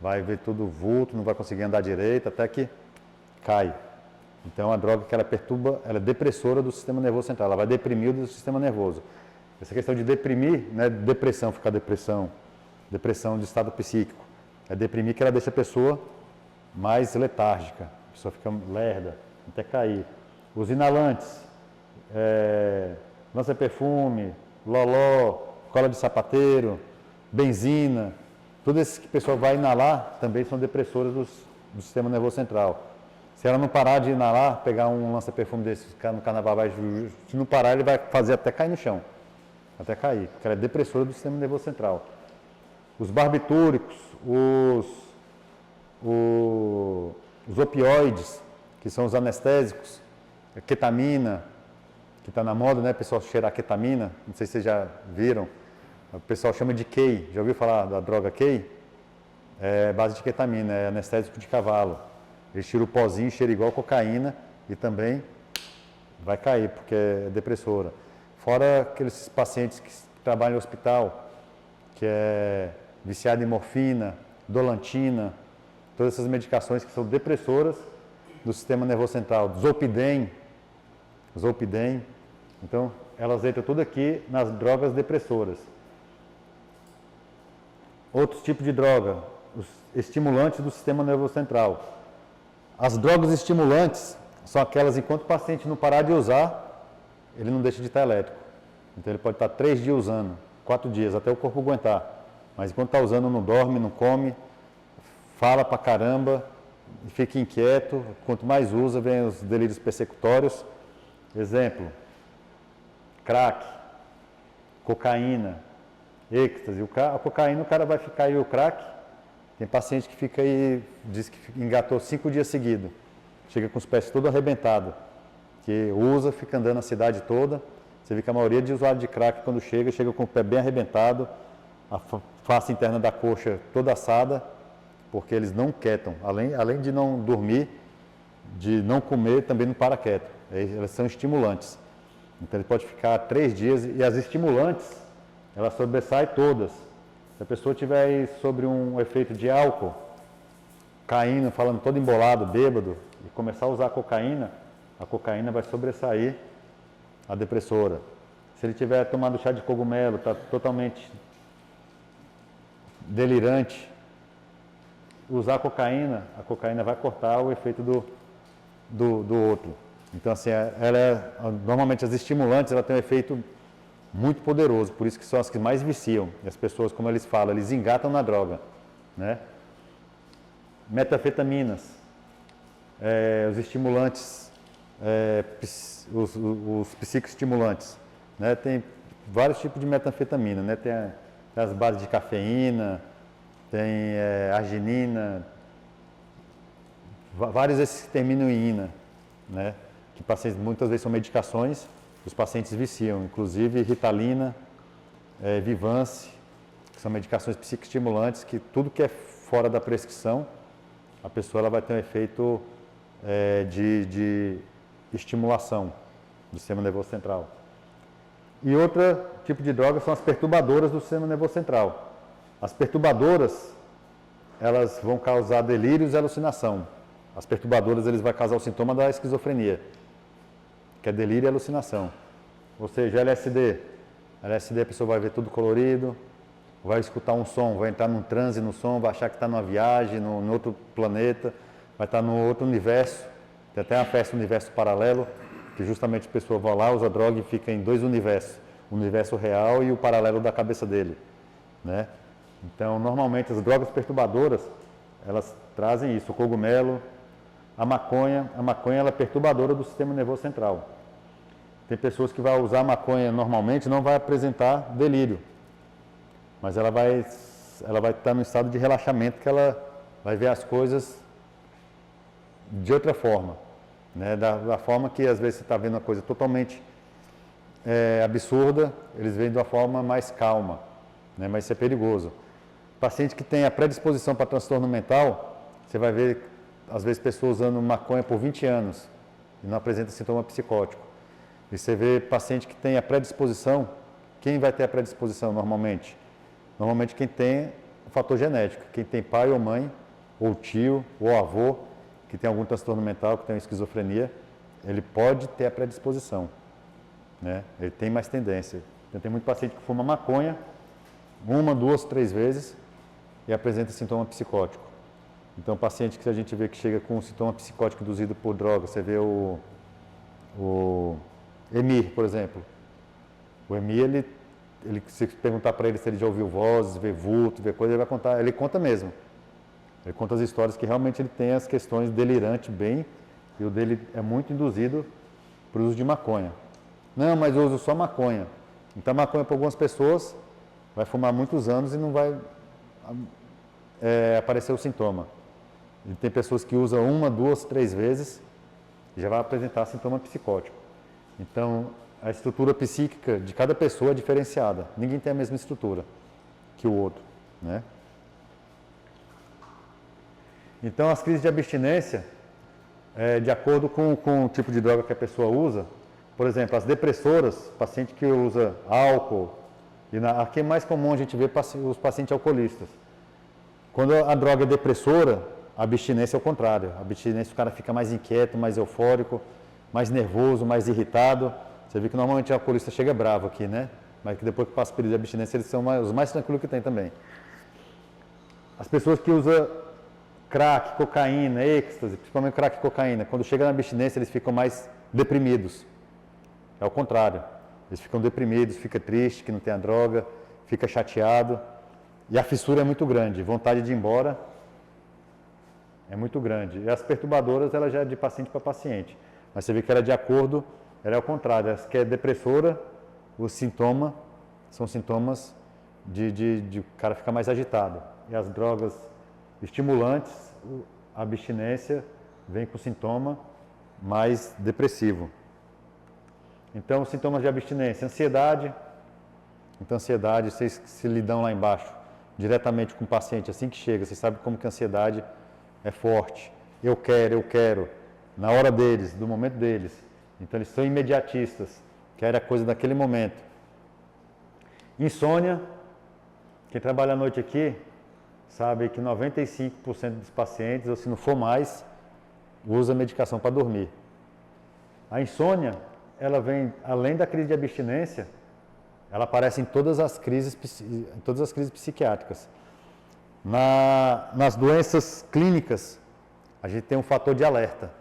vai ver tudo vulto, não vai conseguir andar direito, até que cai. Então, é uma droga que ela perturba, ela é depressora do sistema nervoso central, ela vai deprimir o sistema nervoso. Essa questão de deprimir, não é depressão, ficar depressão de estado psíquico. É deprimir que ela deixa a pessoa mais letárgica, a pessoa fica lerda, até cair. Os inalantes, lança-perfume, loló, cola de sapateiro, benzina, tudo isso que a pessoa vai inalar também são depressoras do sistema nervoso central. Se ela não parar de inalar, pegar um lança-perfume desse no carnaval, se não parar, ele vai fazer até cair no chão. Até cair, porque ela é depressora do sistema nervoso central. Os barbitúricos, os opioides, que são os anestésicos, a ketamina, que está na moda, né? O pessoal cheirar ketamina, não sei se vocês já viram. O pessoal chama de Key. Já ouviu falar da droga Key? É base de ketamina, é anestésico de cavalo. Eles tiram o pozinho, cheira igual cocaína e também vai cair, porque é depressora. Fora aqueles pacientes que trabalham no hospital, que é viciado em morfina, dolantina, todas essas medicações que são depressoras do sistema nervoso central, Zolpidem. Então, elas entram tudo aqui nas drogas depressoras. Outros tipos de droga, os estimulantes do sistema nervoso central. As drogas estimulantes são aquelas, enquanto o paciente não parar de usar, ele não deixa de estar elétrico. Então ele pode estar 3 dias usando, 4 dias, até o corpo aguentar. Mas enquanto está usando, não dorme, não come, fala pra caramba, fica inquieto. Quanto mais usa, vem os delírios persecutórios. Exemplo, crack, cocaína, êxtase. A cocaína o cara vai ficar aí, o crack. Tem paciente que fica aí, diz que engatou 5 dias seguidos. Chega com os pés todo arrebentado. Que usa, fica andando a cidade toda. Você vê que a maioria de usuários de crack, quando chega com o pé bem arrebentado, a face interna da coxa toda assada, porque eles não quietam. Além de não dormir, de não comer, também não para quieto. Elas são estimulantes. Então ele pode ficar 3 dias, e as estimulantes, elas sobressaem todas. Se a pessoa tiver aí sobre um efeito de álcool, caindo, falando todo embolado, bêbado, e começar a usar a cocaína vai sobressair a depressora. Se ele tiver tomado chá de cogumelo, está totalmente delirante, usar a cocaína vai cortar o efeito do outro. Então, assim, normalmente as estimulantes, ela tem um efeito muito poderoso, por isso que são as que mais viciam. E as pessoas, como eles falam, eles engatam na droga, né? Metanfetaminas, os estimulantes, os psicoestimulantes, né? Tem vários tipos de metanfetamina, né? Tem as bases de cafeína, tem arginina, vários desses que terminam em ina, né? Que pacientes, muitas vezes são medicações, os pacientes viciam, inclusive Ritalina, Vivance, que são medicações psicoestimulantes, que tudo que é fora da prescrição, a pessoa ela vai ter um efeito de estimulação do sistema nervoso central. E outro tipo de droga são as perturbadoras do sistema nervoso central. As perturbadoras, elas vão causar delírios e alucinação. As perturbadoras, eles vão causar o sintoma da esquizofrenia, que é delírio e alucinação. Ou seja, LSD. LSD a pessoa vai ver tudo colorido, vai escutar um som, vai entrar num transe no som, vai achar que está numa viagem, no outro planeta, vai estar no outro universo. Tem até uma festa universo paralelo, que justamente a pessoa vai lá, usa droga e fica em dois universos. O universo real e o paralelo da cabeça dele, né? Então, normalmente, as drogas perturbadoras, elas trazem isso, o cogumelo, a maconha ela é perturbadora do sistema nervoso central. Tem pessoas que vão usar a maconha normalmente, não vai apresentar delírio, mas ela vai estar no estado de relaxamento, que ela vai ver as coisas de outra forma, né? Da forma que às vezes você está vendo uma coisa totalmente absurda, eles veem de uma forma mais calma, né? Mas isso é perigoso. Paciente que tem a predisposição para transtorno mental, você vai ver, às vezes, pessoas usando maconha por 20 anos e não apresenta sintoma psicótico. E você vê paciente que tem a predisposição, quem vai ter a predisposição normalmente? Normalmente quem tem o fator genético, quem tem pai ou mãe, ou tio, ou avô, que tem algum transtorno mental, que tem uma esquizofrenia, ele pode ter a predisposição, né? Ele tem mais tendência. Então, tem muito paciente que fuma maconha, 1, 2, 3 vezes, e apresenta sintoma psicótico. Então, paciente que a gente vê que chega com um sintoma psicótico induzido por droga, você vê o Emir, por exemplo. O Emir, se perguntar para ele se ele já ouviu vozes, vê vulto, vê coisa, ele vai contar, ele conta mesmo. Ele conta as histórias que realmente ele tem as questões delirantes bem, e o dele é muito induzido para o uso de maconha. Não, mas eu uso só maconha. Então, a maconha para algumas pessoas vai fumar muitos anos e não vai aparecer o sintoma. E tem pessoas que usam 1, 2, 3 vezes e já vai apresentar sintoma psicótico. Então, a estrutura psíquica de cada pessoa é diferenciada. Ninguém tem a mesma estrutura que o outro, né? Então, as crises de abstinência, de acordo com o tipo de droga que a pessoa usa, por exemplo, as depressoras, paciente que usa álcool, e aqui é mais comum a gente ver os pacientes alcoolistas. Quando a droga é depressora, a abstinência é o contrário. A abstinência, o cara fica mais inquieto, mais eufórico, mais nervoso, mais irritado. Você vê que normalmente o alcoolista chega bravo aqui, né? Mas que depois que passa o período de abstinência, eles são os mais tranquilos que tem também. As pessoas que usam crack, cocaína, êxtase, principalmente crack e cocaína, quando chega na abstinência, eles ficam mais deprimidos. É o contrário. Eles ficam deprimidos, fica triste que não tem a droga, fica chateado. E a fissura é muito grande, vontade de ir embora é muito grande. E as perturbadoras, ela já é de paciente para paciente. Mas você vê que ela é de acordo, ela é ao contrário. Essa que é depressora, os sintomas são sintomas de o cara ficar mais agitado. E as drogas estimulantes, a abstinência vem com sintoma mais depressivo. Então, os sintomas de abstinência, ansiedade. Então, ansiedade, vocês se lidam lá embaixo diretamente com o paciente, assim que chega, vocês sabem como que a ansiedade é forte. Eu quero, na hora deles, do momento deles. Então, eles são imediatistas, querem a coisa daquele momento. Insônia, quem trabalha à noite aqui, sabe que 95% dos pacientes, ou se não for mais, usa medicação para dormir. A insônia, ela vem, além da crise de abstinência, ela aparece em todas as crises psiquiátricas. Nas doenças clínicas, a gente tem um fator de alerta.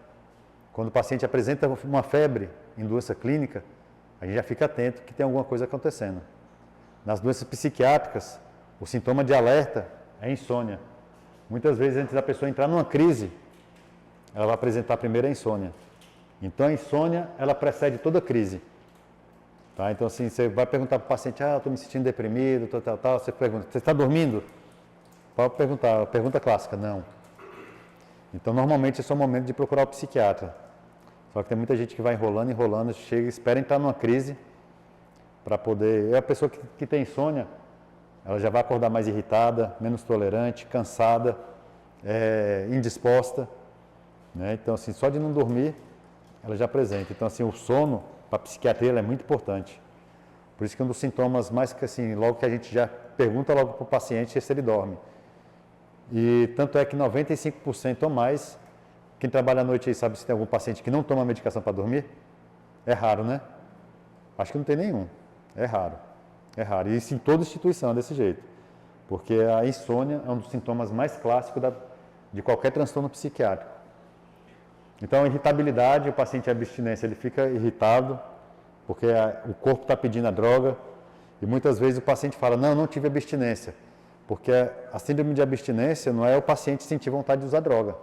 Quando o paciente apresenta uma febre em doença clínica, a gente já fica atento que tem alguma coisa acontecendo. Nas doenças psiquiátricas, o sintoma de alerta é insônia. Muitas vezes, antes da pessoa entrar numa crise, ela vai apresentar primeiro a insônia. Então, a insônia, ela precede toda a crise. Tá? Então, assim, você vai perguntar para o paciente, eu estou me sentindo deprimido, tal. Você pergunta, você está dormindo? Pode perguntar, pergunta clássica, não. Então, normalmente, esse é o momento de procurar o psiquiatra. Só que tem muita gente que vai enrolando, chega, espera entrar numa crise, para poder... A pessoa que tem insônia, ela já vai acordar mais irritada, menos tolerante, cansada, indisposta, né? Então, assim, só de não dormir, ela já apresenta. Então, assim, o sono, para a psiquiatria, ele é muito importante. Por isso que um dos sintomas mais que, assim, logo que a gente já pergunta logo para o paciente é se ele dorme. E tanto é que 95% ou mais, quem trabalha à noite aí sabe se tem algum paciente que não toma medicação para dormir? É raro, né? Acho que não tem nenhum. É raro. É raro. E isso em toda instituição é desse jeito. Porque a insônia é um dos sintomas mais clássicos de qualquer transtorno psiquiátrico. Então, a irritabilidade, o paciente em abstinência, ele fica irritado, porque o corpo está pedindo a droga, e muitas vezes o paciente fala, não tive abstinência, porque a síndrome de abstinência não é o paciente sentir vontade de usar droga.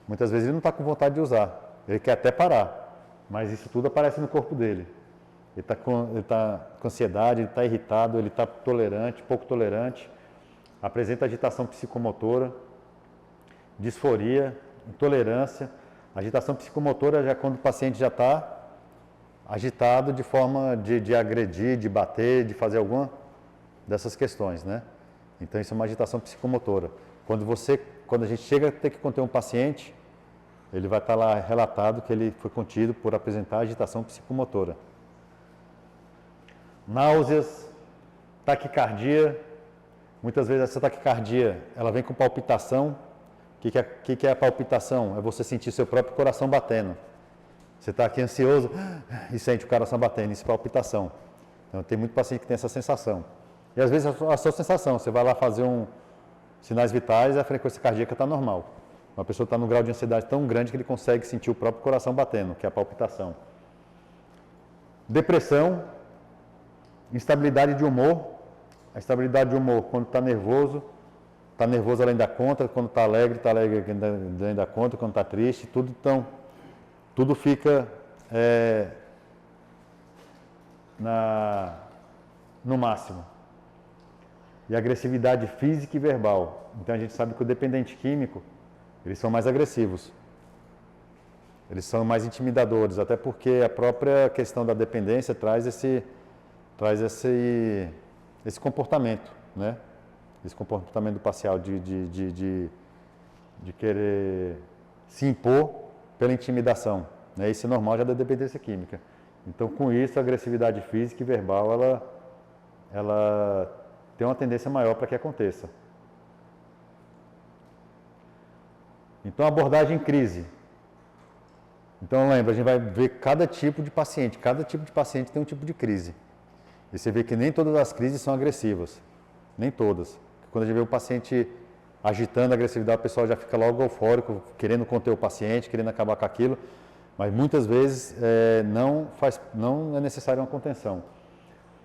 Muitas vezes ele não está com vontade de usar, ele quer até parar, mas isso tudo aparece no corpo dele. Ele está com ansiedade, ele está irritado, ele está tolerante, pouco tolerante, apresenta agitação psicomotora, disforia, intolerância. Agitação psicomotora já é quando o paciente já está agitado de forma de agredir, de bater, de fazer alguma dessas questões, né? Então isso é uma agitação psicomotora. Quando a gente chega a ter que conter um paciente, ele vai estar lá relatado que ele foi contido por apresentar agitação psicomotora. Náuseas, taquicardia. Muitas vezes essa taquicardia, ela vem com palpitação. O que é a palpitação? É você sentir seu próprio coração batendo. Você está aqui ansioso e sente o coração batendo, isso é palpitação. Então tem muito paciente que tem essa sensação. E às vezes a sua sensação, você vai lá fazer sinais vitais e a frequência cardíaca está normal. Uma pessoa está num grau de ansiedade tão grande que ele consegue sentir o próprio coração batendo, que é a palpitação. Depressão, instabilidade de humor. A instabilidade de humor, quando está nervoso além da conta, quando está alegre além da conta, quando está triste, tudo fica no máximo. E agressividade física e verbal. Então a gente sabe que o dependente químico, eles são mais agressivos. Eles são mais intimidadores, até porque a própria questão da dependência traz esse comportamento, né? Esse comportamento parcial de querer se impor pela intimidação, né? Isso é normal já da dependência química. Então, com isso, a agressividade física e verbal, ela tem uma tendência maior para que aconteça. Então, abordagem em crise. Então, lembra, a gente vai ver cada tipo de paciente tem um tipo de crise. E você vê que nem todas as crises são agressivas, nem todas. Quando a gente vê o paciente agitando a agressividade, o pessoal já fica logo eufórico, querendo conter o paciente, querendo acabar com aquilo, mas muitas vezes não é necessária uma contenção.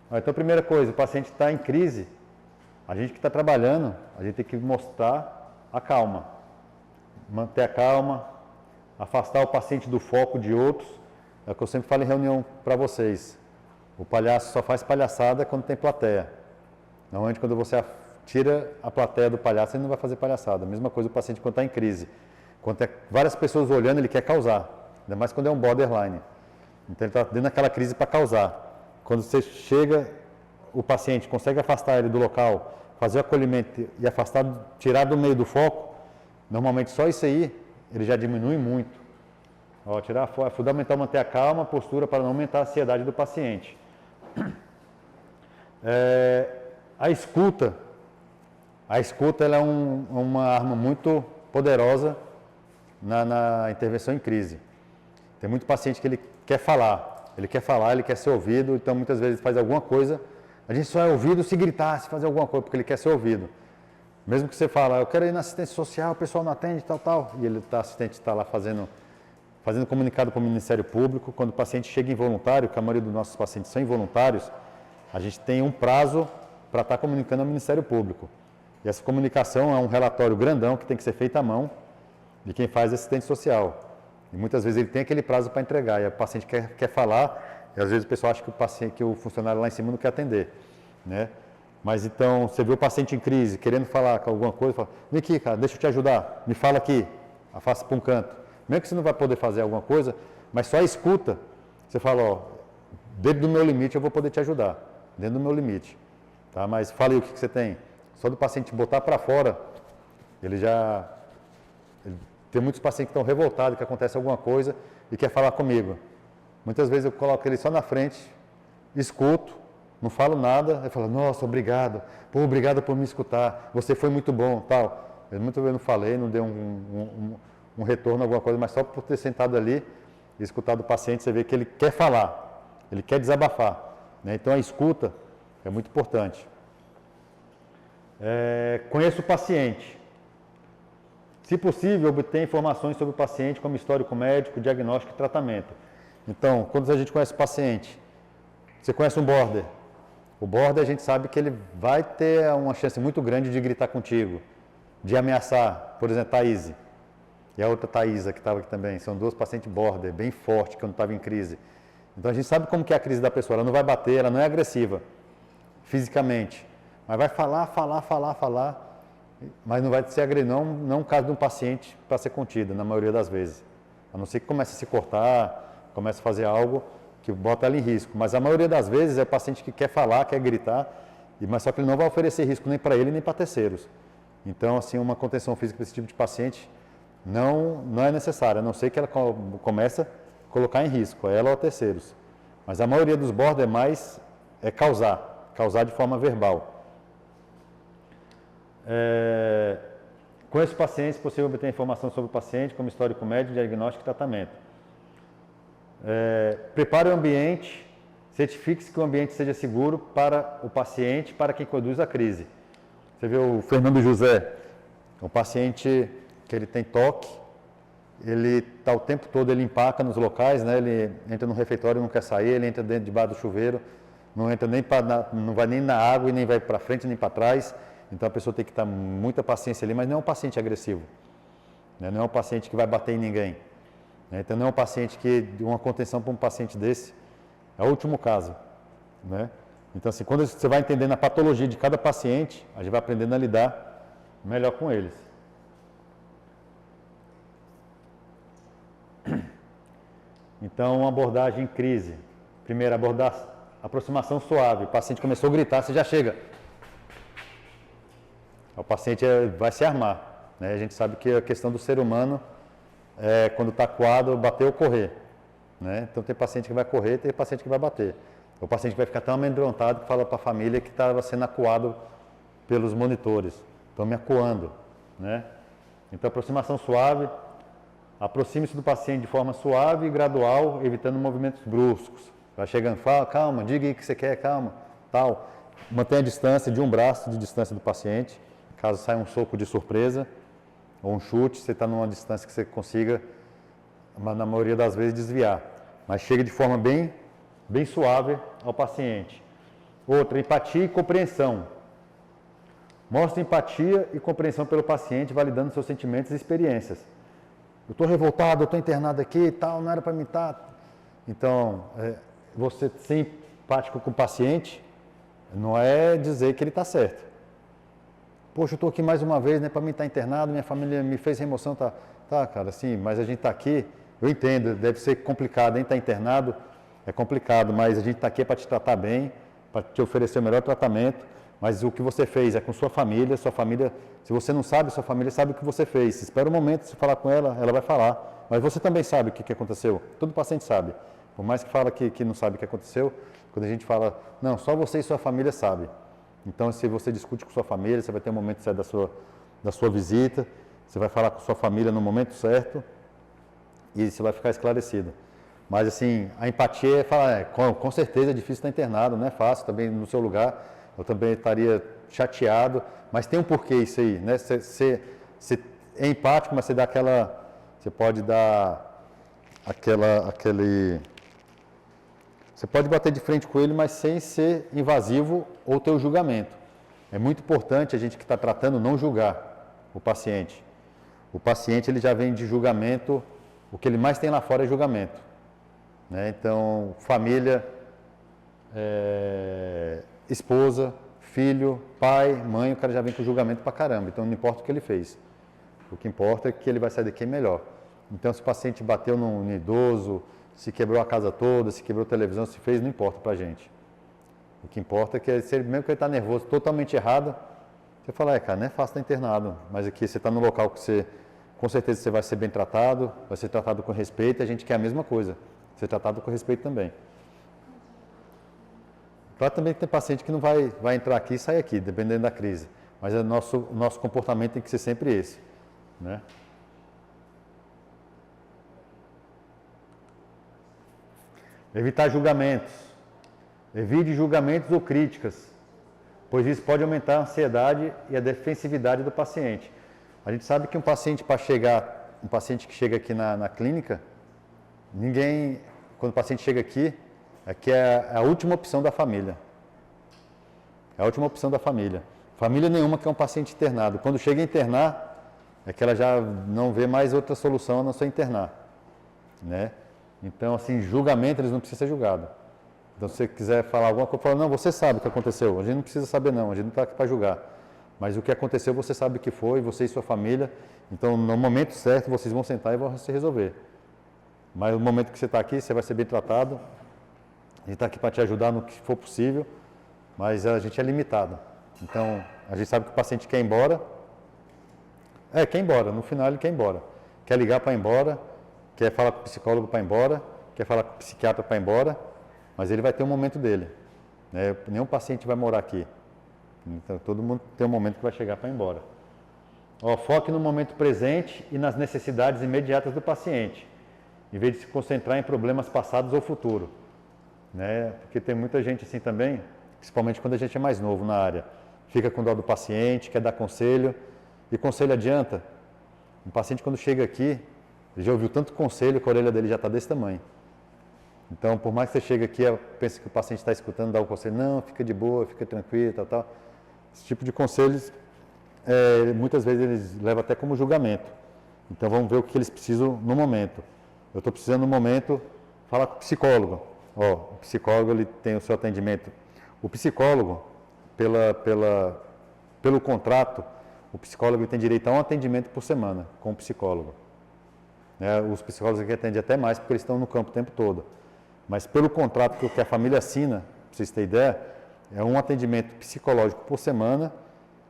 Então, a primeira coisa, o paciente está em crise, a gente que está trabalhando, a gente tem que mostrar a calma, manter a calma, afastar o paciente do foco de outros. É o que eu sempre falo em reunião para vocês. O palhaço só faz palhaçada quando tem plateia. Normalmente, quando você tira a plateia do palhaço, ele não vai fazer palhaçada. A mesma coisa o paciente quando está em crise. Quando tem várias pessoas olhando, ele quer causar. Ainda mais quando é um borderline. Então, ele está dentro daquela crise para causar. Quando você chega, o paciente consegue afastar ele do local, fazer o acolhimento e afastar, tirar do meio do foco, normalmente só isso aí, ele já diminui muito. É fundamental manter a calma, a postura para não aumentar a ansiedade do paciente. A escuta ela é uma arma muito poderosa na intervenção em crise. Tem muito paciente que ele quer falar, ele quer ser ouvido, então muitas vezes faz alguma coisa. A gente só é ouvido se gritar, se fazer alguma coisa, porque ele quer ser ouvido. Mesmo que você fala, eu quero ir na assistência social, o pessoal não atende, tal, e assistente está lá fazendo comunicado para o Ministério Público. Quando o paciente chega involuntário, que a maioria dos nossos pacientes são involuntários, a gente tem um prazo para estar comunicando ao Ministério Público. E essa comunicação é um relatório grandão que tem que ser feito à mão de quem faz assistente social. E muitas vezes ele tem aquele prazo para entregar, e o paciente quer falar, e às vezes o pessoal acha que o funcionário lá em cima não quer atender, né? Mas então, você vê o paciente em crise, querendo falar com alguma coisa, fala, vem aqui, cara, deixa eu te ajudar, me fala aqui, afasta para um canto. Mesmo que você não vai poder fazer alguma coisa, mas só escuta, você fala, dentro do meu limite eu vou poder te ajudar. dentro do meu limite. Tá? Mas fala aí o que você tem. Só do paciente botar para fora, tem muitos pacientes que estão revoltados, que acontece alguma coisa e quer falar comigo. Muitas vezes eu coloco ele só na frente, escuto, não falo nada, ele fala, nossa, obrigado, pô, obrigado por me escutar, você foi muito bom, tal. Muitas vezes eu não falei, não dei um retorno, alguma coisa, mas só por ter sentado ali e escutado o paciente, você vê que ele quer falar, ele quer desabafar. Né? Então a escuta é muito importante. Conheça o paciente. Se possível, obtenha informações sobre o paciente, como histórico médico, diagnóstico e tratamento. Então, quando a gente conhece o paciente, você conhece um border. O border a gente sabe que ele vai ter uma chance muito grande de gritar contigo, de ameaçar, por exemplo, Thaís. E a outra Thaisa, que estava aqui também. São duas pacientes border, bem fortes, quando estava em crise. Então a gente sabe como que é a crise da pessoa. Ela não vai bater, ela não é agressiva, fisicamente. Mas vai falar. Mas não vai ser agressão, não o caso de um paciente para ser contido, na maioria das vezes. A não ser que comece a se cortar, comece a fazer algo que bota ela em risco. Mas a maioria das vezes é o paciente que quer falar, quer gritar, mas só que ele não vai oferecer risco nem para ele nem para terceiros. Então, assim, uma contenção física para esse tipo de paciente não é necessária, a não ser que ela comece a colocar em risco, ela ou terceiros. Mas a maioria dos border é causar de forma verbal. Conheça o paciente, se possível obter informação sobre o paciente, como histórico médico, diagnóstico e tratamento. Prepare o ambiente, certifique-se que o ambiente seja seguro para o paciente, para quem conduz a crise. Você vê o Fernando José, um paciente que ele tem toque, ele está o tempo todo, ele empaca nos locais, né? Ele entra no refeitório, não quer sair, ele entra dentro debaixo do chuveiro, não vai nem na água e nem vai para frente nem para trás. Então a pessoa tem que estar muita paciência ali, mas não é um paciente agressivo, né? Não é um paciente que vai bater em ninguém. Né? Então não é um paciente que, uma contenção para um paciente desse, é o último caso. Né? Então assim, quando você vai entendendo a patologia de cada paciente, a gente vai aprendendo a lidar melhor com eles. Então, uma abordagem em crise. Primeiro, abordar aproximação suave. O paciente começou a gritar, você já chega. O paciente vai se armar. Né? A gente sabe que a questão do ser humano é quando está acuado, bater ou correr. Né? Então, tem paciente que vai correr, tem paciente que vai bater. O paciente vai ficar tão amedrontado que fala para a família que estava sendo acuado pelos monitores. Estão me acuando. Né? Então, aproximação suave. Aproxime-se do paciente de forma suave e gradual, evitando movimentos bruscos. Vai chegando, fala, calma, diga aí o que você quer, calma, tal. Mantenha a distância de um braço de distância do paciente. Caso saia um soco de surpresa ou um chute, você está numa distância que você consiga, na maioria das vezes, desviar. Mas chega de forma bem suave ao paciente. Outra, empatia e compreensão. Mostre empatia e compreensão pelo paciente, validando seus sentimentos e experiências. Eu estou revoltado, eu estou internado aqui e tal, não era para mim estar. Então, você ser empático com o paciente não é dizer que ele está certo. Poxa, eu estou aqui mais uma vez, né, para mim estar internado, minha família me fez remoção, tá, cara, sim, mas a gente está aqui, eu entendo, deve ser complicado, hein, estar internado é complicado, mas a gente está aqui para te tratar bem, para te oferecer o melhor tratamento, mas o que você fez é com sua família, se você não sabe, sua família sabe o que você fez. Espera um momento, se falar com ela, ela vai falar. Mas você também sabe o que aconteceu. Todo paciente sabe. Por mais que fala que não sabe o que aconteceu, quando a gente fala, não, só você e sua família sabem. Então, se você discute com sua família, você vai ter um momento certo da sua visita, você vai falar com sua família no momento certo e você vai ficar esclarecido. Mas, assim, a empatia é falar, com certeza é difícil estar internado, não é fácil, também no seu lugar, eu também estaria chateado, mas tem um porquê isso aí, né? Você é empático, mas você pode dar você pode bater de frente com ele, mas sem ser invasivo ou ter o julgamento. É muito importante a gente que está tratando não julgar o paciente. O paciente ele já vem de julgamento, o que ele mais tem lá fora é julgamento. Né? Então, família, esposa, filho, pai, mãe, o cara já vem com julgamento pra caramba, então não importa o que ele fez. O que importa é que ele vai sair daqui melhor. Então, se o paciente bateu num idoso, se quebrou a casa toda, se quebrou a televisão, se fez, não importa pra gente. O que importa é que, mesmo que ele está nervoso, totalmente errado, você fala, cara, não é fácil estar internado, mas aqui você está no local que você, com certeza você vai ser bem tratado, vai ser tratado com respeito, e a gente quer a mesma coisa, ser tratado com respeito também. Claro também que tem paciente que não vai entrar aqui e sair aqui, dependendo da crise, mas o nosso comportamento tem que ser sempre esse, né? Evitar julgamentos. Evite julgamentos ou críticas, pois isso pode aumentar a ansiedade e a defensividade do paciente. A gente sabe que um paciente que chega aqui na clínica, quando o paciente chega aqui, é a última opção da família. É a última opção da família. Família nenhuma quer um paciente internado. Quando chega a internar, é que ela já não vê mais outra solução a não ser internar, né? Então, assim, julgamento, eles não precisam ser julgados. Então, se você quiser falar alguma coisa, fala, não, você sabe o que aconteceu. A gente não precisa saber, não. A gente não está aqui para julgar. Mas o que aconteceu, você sabe o que foi, você e sua família. Então, no momento certo, vocês vão sentar e vão se resolver. Mas no momento que você está aqui, você vai ser bem tratado. A gente está aqui para te ajudar no que for possível, mas a gente é limitado. Então, a gente sabe que o paciente quer ir embora. Quer ir embora. No final, ele quer ir embora. Quer ligar para ir embora, quer falar com o psicólogo para ir embora, quer falar com o psiquiatra para ir embora, mas ele vai ter um momento dele, né? Nenhum paciente vai morar aqui. Então, todo mundo tem um momento que vai chegar para ir embora. Foque no momento presente e nas necessidades imediatas do paciente, em vez de se concentrar em problemas passados ou futuro, né? Porque tem muita gente assim também, principalmente quando a gente é mais novo na área, fica com dó do paciente, quer dar conselho, e conselho adianta. Um paciente quando chega aqui, ele já ouviu tanto conselho que a orelha dele já está desse tamanho. Então, por mais que você chegue aqui, pense que o paciente está escutando, dá o conselho, não, fica de boa, fica tranquilo, tal. Esse tipo de conselhos, muitas vezes eles levam até como julgamento. Então, vamos ver o que eles precisam no momento. Eu estou precisando no momento, falar com o psicólogo. O psicólogo, ele tem o seu atendimento. O psicólogo, pelo contrato, o psicólogo tem direito a um atendimento por semana com o psicólogo. Os psicólogos aqui atendem até mais, porque eles estão no campo o tempo todo. Mas pelo contrato que a família assina, para vocês terem ideia, é um atendimento psicológico por semana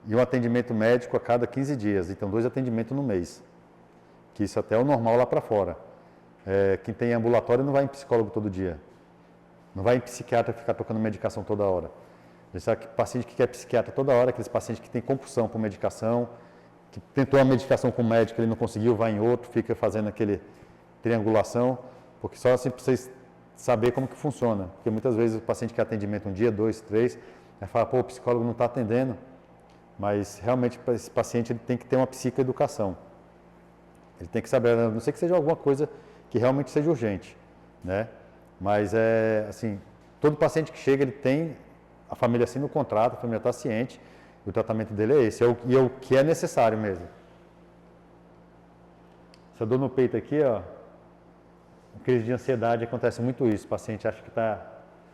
e um atendimento médico a cada 15 dias. Então, 2 atendimentos no mês. Que isso até é o normal lá para fora. Quem tem ambulatório não vai em psicólogo todo dia. Não vai em psiquiatra ficar tocando medicação toda hora. A gente sabe que paciente que quer psiquiatra toda hora, aqueles pacientes que têm compulsão por medicação, que tentou a medicação com o médico, ele não conseguiu, vai em outro, fica fazendo aquele triangulação, porque só assim para vocês saber como que funciona. Porque muitas vezes o paciente quer atendimento um dia, 2, 3, aí fala, o psicólogo não está atendendo, mas realmente para esse paciente ele tem que ter uma psicoeducação. Ele tem que saber, a não sei que seja alguma coisa que realmente seja urgente, né? Mas assim, todo paciente que chega, ele tem, a família assina o contrato, a família está ciente, e o tratamento dele é esse, e é o que é necessário mesmo. Essa dor no peito aqui, crise de ansiedade, acontece muito isso. O paciente acha que está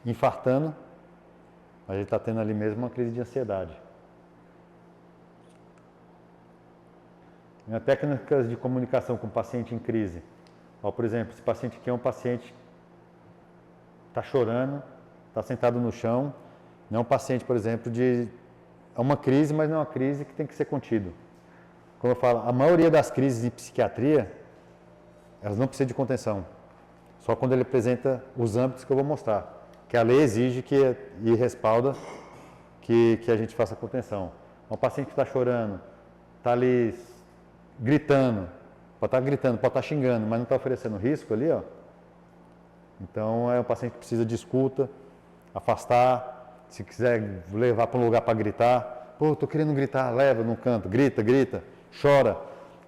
infartando, mas ele está tendo ali mesmo uma crise de ansiedade. Técnicas de comunicação com o paciente em crise. Por exemplo, esse paciente aqui é um paciente que está chorando, está sentado no chão, não é um paciente, por exemplo, é uma crise, mas não é uma crise que tem que ser contido. Como eu falo, a maioria das crises em psiquiatria, elas não precisam de contenção. Só quando ele apresenta os âmbitos que eu vou mostrar, que a lei exige e respalda que a gente faça contenção. Um paciente que está chorando, está ali gritando, pode estar xingando, mas não está oferecendo risco ali, Então, é um paciente que precisa de escuta, afastar. Se quiser levar para um lugar para gritar, estou querendo gritar, leva num canto, grita, chora.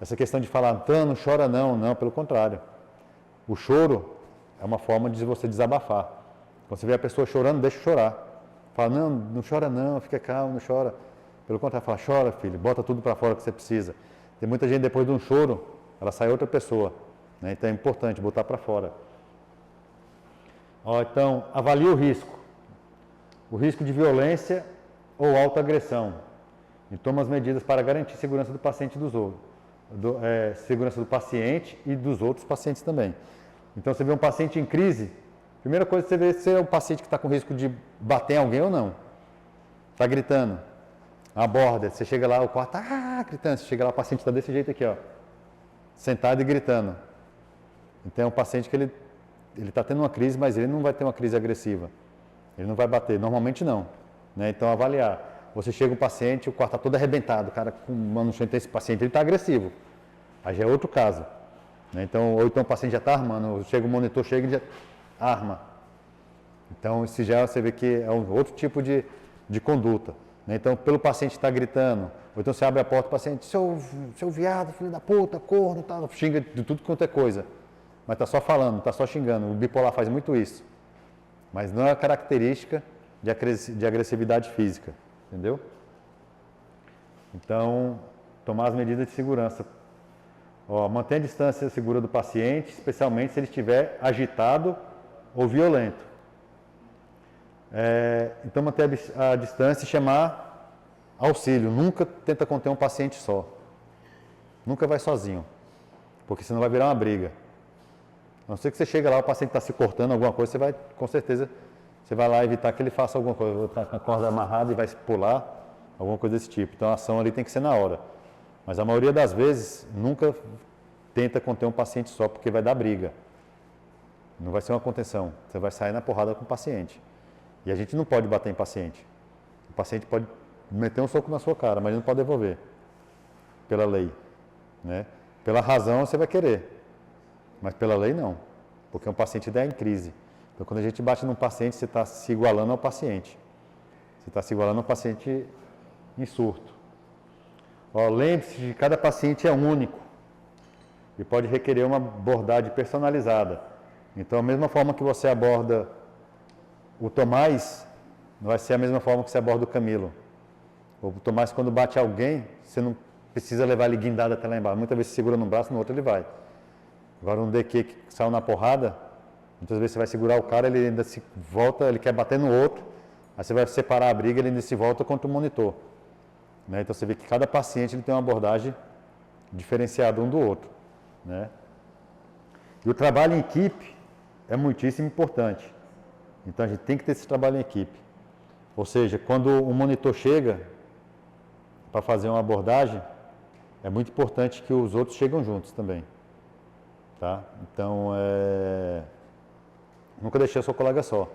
Essa questão de falar, não chora não, pelo contrário. O choro é uma forma de você desabafar. Quando você vê a pessoa chorando, deixa chorar. Fala, não chora não, fica calmo, não chora. Pelo contrário, fala, chora filho, bota tudo para fora que você precisa. Tem muita gente, depois de um choro, ela sai outra pessoa, né? Então é importante botar para fora. Então, avalie o risco. O risco de violência ou autoagressão. E toma as medidas para garantir segurança do paciente e dos outros. Segurança do paciente e dos outros pacientes também. Então, você vê um paciente em crise, Primeira coisa você vê se é o paciente que está com risco de bater em alguém ou não. Está gritando. Aborda, você chega lá, o quarto está gritando. Você chega lá, o paciente está desse jeito aqui, ó, sentado e gritando. Então é um paciente que ele está tendo uma crise, mas ele não vai ter uma crise agressiva. Ele não vai bater, normalmente não. Né? Então avaliar. Você chega um paciente, o quarto está todo arrebentado, o cara com uma no chão, esse paciente ele está agressivo. Aí já é outro caso. Né? Então, ou então o paciente já está armando, chega o monitor, chega e já arma. Então, esse já você vê que é um outro tipo de conduta. Né? Então, pelo paciente estar gritando, ou então você abre a porta, o paciente, seu viado, filho da puta, corno, tal, xinga de tudo quanto é coisa. Mas está só falando, está só xingando. O bipolar faz muito isso. Mas não é característica de agressividade física. Entendeu? Então, tomar as medidas de segurança. Ó, manter a distância segura do paciente, especialmente se ele estiver agitado ou violento. Então, manter a distância e chamar auxílio. Nunca tenta conter um paciente só. Nunca vai sozinho, porque senão vai virar uma briga. A não ser que você chega lá, o paciente está se cortando alguma coisa, você vai, com certeza, você vai lá evitar que ele faça alguma coisa. Está com a corda amarrada e vai pular, alguma coisa desse tipo. Então, a ação ali tem que ser na hora. Mas a maioria das vezes, nunca tenta conter um paciente só, porque vai dar briga. Não vai ser uma contenção. Você vai sair na porrada com o paciente. E a gente não pode bater em paciente. O paciente pode meter um soco na sua cara, mas ele não pode devolver. Pela lei. Né? Pela razão você vai querer. Mas pela lei não. Porque um paciente está em crise. Então quando a gente bate num paciente, você está se igualando ao paciente. Você está se igualando ao paciente em surto. Lembre-se que cada paciente é único. E pode requerer uma abordagem personalizada. Então a mesma forma que você aborda o Tomás, não vai ser a mesma forma que você aborda o Camilo. O Tomás, quando bate alguém, você não precisa levar ele guindado até lá embaixo. Muitas vezes você segura num braço, no outro ele vai. Agora um DQ que saiu na porrada, muitas vezes você vai segurar o cara, ele ainda se volta, ele quer bater no outro, aí você vai separar a briga, ele ainda se volta contra o monitor. Né? Então você vê que cada paciente ele tem uma abordagem diferenciada um do outro. Né? E o trabalho em equipe é muitíssimo importante. Então a gente tem que ter esse trabalho em equipe. Ou seja, quando o monitor chega para fazer uma abordagem, é muito importante que os outros chegam juntos também. Tá? Então, nunca deixei o seu colega só.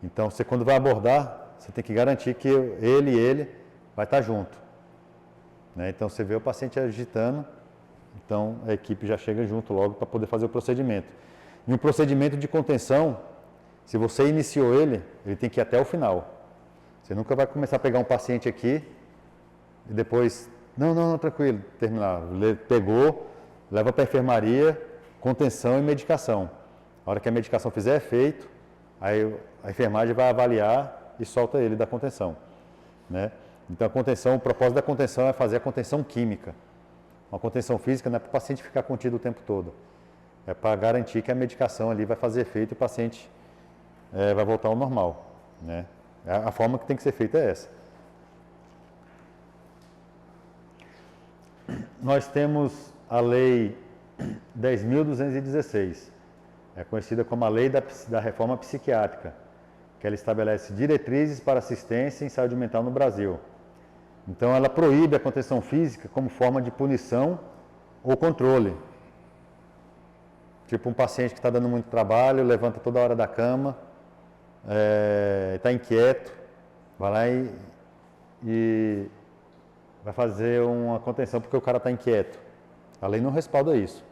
Então, você quando vai abordar, você tem que garantir que ele vai estar junto. Né? Então, você vê o paciente agitando, então a equipe já chega junto logo para poder fazer o procedimento. E um procedimento de contenção, se você iniciou ele tem que ir até o final. Você nunca vai começar a pegar um paciente aqui e depois, não, tranquilo, terminar. Pegou, leva para a enfermaria, contenção e medicação. A hora que a medicação fizer efeito, aí a enfermagem vai avaliar e solta ele da contenção. Né? Então, o propósito da contenção é fazer a contenção química. Uma contenção física não é para o paciente ficar contido o tempo todo. É para garantir que a medicação ali vai fazer efeito e o paciente vai voltar ao normal. Né? A forma que tem que ser feita é essa. Nós temos a Lei 10.216, é conhecida como a Lei da Reforma Psiquiátrica, que ela estabelece diretrizes para assistência em saúde mental no Brasil. Então, ela proíbe a contenção física como forma de punição ou controle. Tipo um paciente que está dando muito trabalho, levanta toda hora da cama, está inquieto, vai lá e vai fazer uma contenção porque o cara está inquieto. A lei não respalda isso.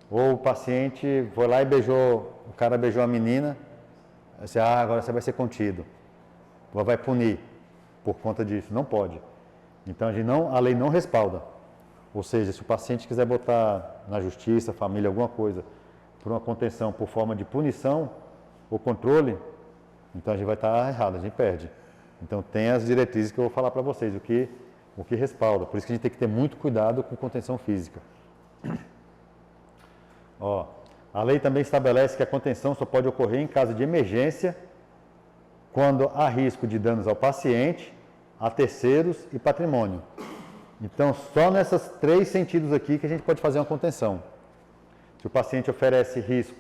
Ou o paciente foi lá e o cara beijou a menina, assim, agora você vai ser contido. Ou vai punir por conta disso. Não pode. Então a lei não respalda. Ou seja, se o paciente quiser botar na justiça, família, alguma coisa, por uma contenção por forma de punição ou controle, então a gente vai estar errado, a gente perde. Então tem as diretrizes que eu vou falar para vocês, o que respalda. Por isso que a gente tem que ter muito cuidado com contenção física. A lei também estabelece que a contenção só pode ocorrer em caso de emergência, quando há risco de danos ao paciente, a terceiros e patrimônio. Então, só nesses 3 sentidos aqui que a gente pode fazer uma contenção. Se o paciente oferece risco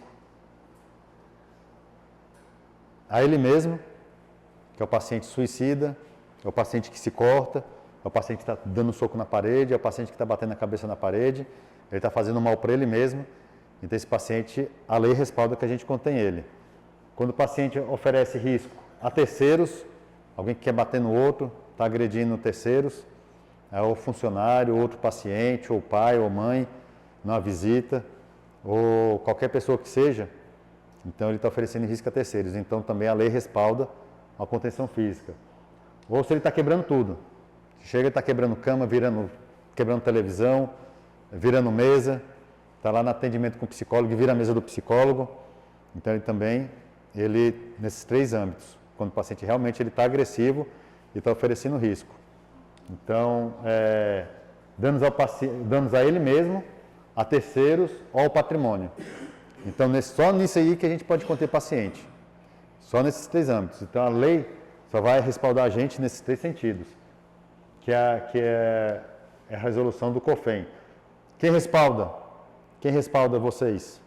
a ele mesmo, que é o paciente suicida, é o paciente que se corta, é o paciente que está dando soco na parede, é o paciente que está batendo a cabeça na parede, ele está fazendo mal para ele mesmo. Então, esse paciente, a lei respalda que a gente contém ele. Quando o paciente oferece risco a terceiros, alguém que quer bater no outro, está agredindo terceiros, é o funcionário, outro paciente, ou pai, ou mãe, numa visita, ou qualquer pessoa que seja, então ele está oferecendo risco a terceiros. Então, também a lei respalda a contenção física. Ou se ele está quebrando tudo. Chega e está quebrando cama, quebrando televisão, virando mesa, está lá no atendimento com o psicólogo e vira a mesa do psicólogo. Então, nesses 3 âmbitos, quando o paciente realmente está agressivo e está oferecendo risco. Então, danos a ele mesmo, a terceiros ou ao patrimônio. Então, só nisso aí que a gente pode conter paciente. Só nesses 3 âmbitos. Então, a lei só vai respaldar a gente nesses 3 sentidos, que é a resolução do COFEN. Quem respalda? Quem respalda vocês?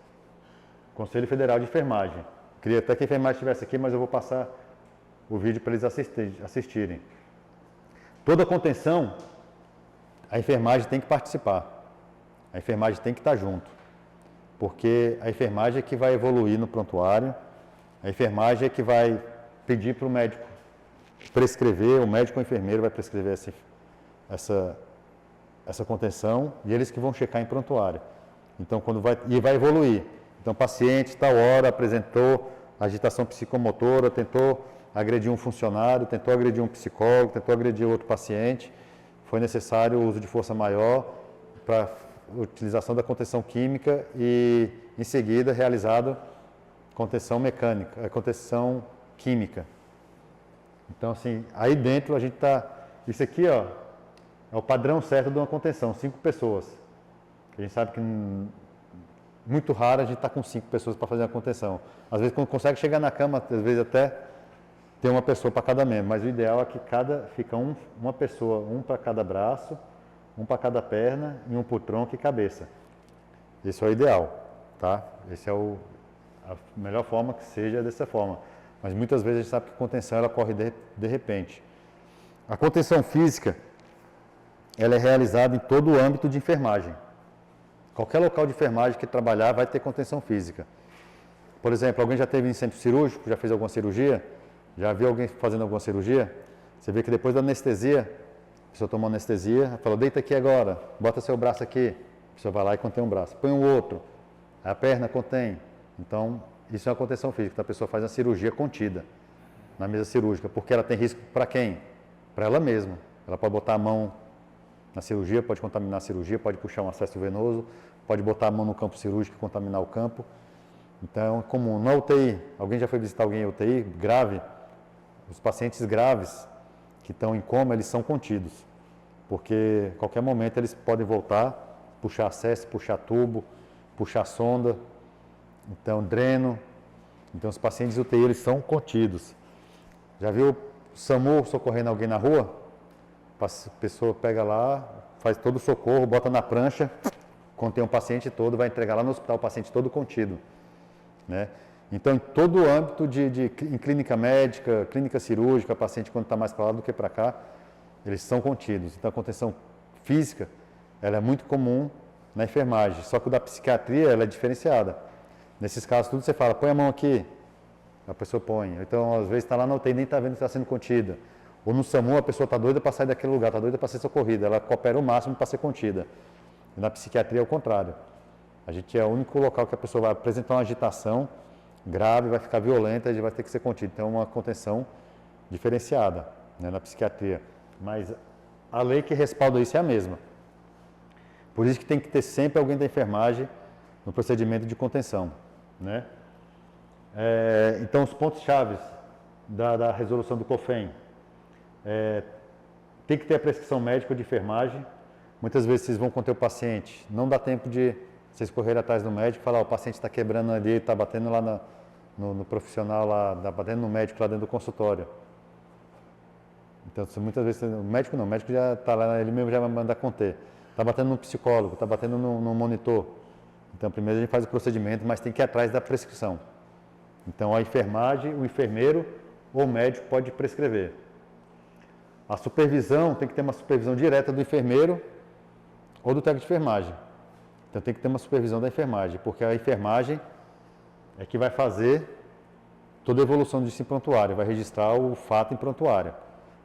Conselho Federal de Enfermagem. Queria até que a enfermagem estivesse aqui, mas eu vou passar o vídeo para eles assistirem. Toda contenção, a enfermagem tem que participar. A enfermagem tem que estar junto. Porque a enfermagem é que vai evoluir no prontuário, a enfermagem é que vai pedir para o médico prescrever, o médico ou o enfermeiro vai prescrever essa contenção e eles que vão checar em prontuário. Então, vai evoluir. Então, paciente, tal hora, apresentou agitação psicomotora, tentou agredir um funcionário, tentou agredir um psicólogo, tentou agredir outro paciente, foi necessário o uso de força maior para utilização da contenção química e, em seguida, realizado contenção mecânica, contenção química. Então, assim, aí dentro a gente está... Isso aqui, ó, é o padrão certo de uma contenção, 5 pessoas. A gente sabe que muito raro a gente está com 5 pessoas para fazer uma contenção. Às vezes, quando consegue chegar na cama, às vezes até tem uma pessoa para cada membro, mas o ideal é que fica uma pessoa, um para cada braço, um para cada perna e um para o tronco e cabeça. Esse é o ideal, tá? Esse é a melhor forma que seja dessa forma. Mas muitas vezes a gente sabe que a contenção ela ocorre de repente. A contenção física, ela é realizada em todo o âmbito de enfermagem. Qualquer local de enfermagem que trabalhar vai ter contenção física. Por exemplo, alguém já teve em centro cirúrgico, já fez alguma cirurgia? Já viu alguém fazendo alguma cirurgia? Você vê que depois da anestesia, a pessoa tomou anestesia, falou, deita aqui agora, bota seu braço aqui. A pessoa vai lá e contém um braço. Põe um outro, a perna contém. Então, isso é uma contenção física. Então, a pessoa faz a cirurgia contida na mesa cirúrgica, porque ela tem risco para quem? Para ela mesma. Ela pode botar a mão na cirurgia, pode contaminar a cirurgia, pode puxar um acesso venoso, pode botar a mão no campo cirúrgico e contaminar o campo. Então, é comum. Na UTI, alguém já foi visitar alguém em UTI grave? Os pacientes graves que estão em coma, eles são contidos, porque a qualquer momento eles podem voltar, puxar acesso, puxar tubo, puxar sonda, então dreno. Então, os pacientes UTI, eles são contidos. Já viu o SAMU socorrendo alguém na rua? A pessoa pega lá, faz todo o socorro, bota na prancha, contém um paciente todo, vai entregar lá no hospital o paciente todo contido, né? Então, em todo o âmbito em clínica médica, clínica cirúrgica, paciente quando está mais para lá do que para cá, eles são contidos. Então, a contenção física, ela é muito comum na enfermagem, só que o da psiquiatria, ela é diferenciada. Nesses casos, tudo você fala, põe a mão aqui, a pessoa põe. Então, às vezes, está lá na UTI e nem está vendo que está sendo contida. Ou no SAMU, a pessoa está doida para sair daquele lugar, está doida para ser socorrida, ela coopera o máximo para ser contida. E na psiquiatria é o contrário. A gente é o único local que a pessoa vai apresentar uma agitação grave, vai ficar violenta e vai ter que ser contida. Então, é uma contenção diferenciada, né, na psiquiatria. Mas a lei que respalda isso é a mesma. Por isso que tem que ter sempre alguém da enfermagem no procedimento de contenção, né? Então, os pontos-chave da resolução do COFEN. Tem que ter a prescrição médica de enfermagem. Muitas vezes vocês vão conter o paciente, não dá tempo de vocês correrem atrás do médico e falar, o paciente está quebrando ali, está batendo lá no profissional, lá, tá batendo no médico lá dentro do consultório. Então, muitas vezes, o médico já está lá, ele mesmo já vai mandar conter. Está batendo no psicólogo, está batendo no monitor. Então, primeiro a gente faz o procedimento, mas tem que ir atrás da prescrição. Então, a enfermagem, o enfermeiro ou o médico pode prescrever. A supervisão tem que ter uma supervisão direta do enfermeiro ou do técnico de enfermagem. Então, tem que ter uma supervisão da enfermagem, porque a enfermagem é que vai fazer toda a evolução disso em prontuário, vai registrar o fato em prontuário.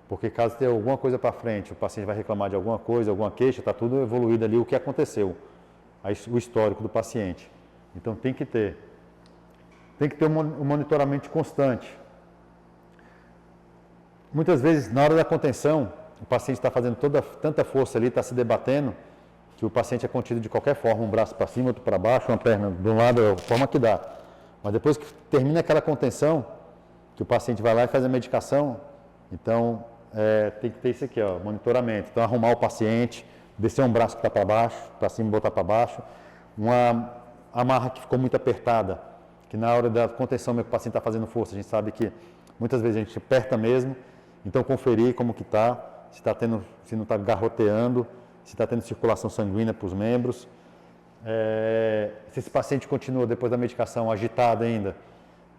Porque caso tenha alguma coisa para frente, o paciente vai reclamar de alguma coisa, alguma queixa, está tudo evoluído ali o que aconteceu, o histórico do paciente. Então tem que ter um monitoramento constante. Muitas vezes, na hora da contenção, o paciente está fazendo tanta força ali, está se debatendo, que o paciente é contido de qualquer forma, um braço para cima, outro para baixo, uma perna de um lado, a forma que dá. Mas depois que termina aquela contenção, que o paciente vai lá e faz a medicação, então tem que ter isso aqui, ó, monitoramento. Então arrumar o paciente, descer um braço que está para baixo, para cima e botar para baixo. Uma amarra que ficou muito apertada, que na hora da contenção que o paciente está fazendo força, a gente sabe que muitas vezes a gente aperta mesmo, então conferir como que está, se não está garroteando, se está tendo circulação sanguínea para os membros. Se esse paciente continua depois da medicação agitado ainda,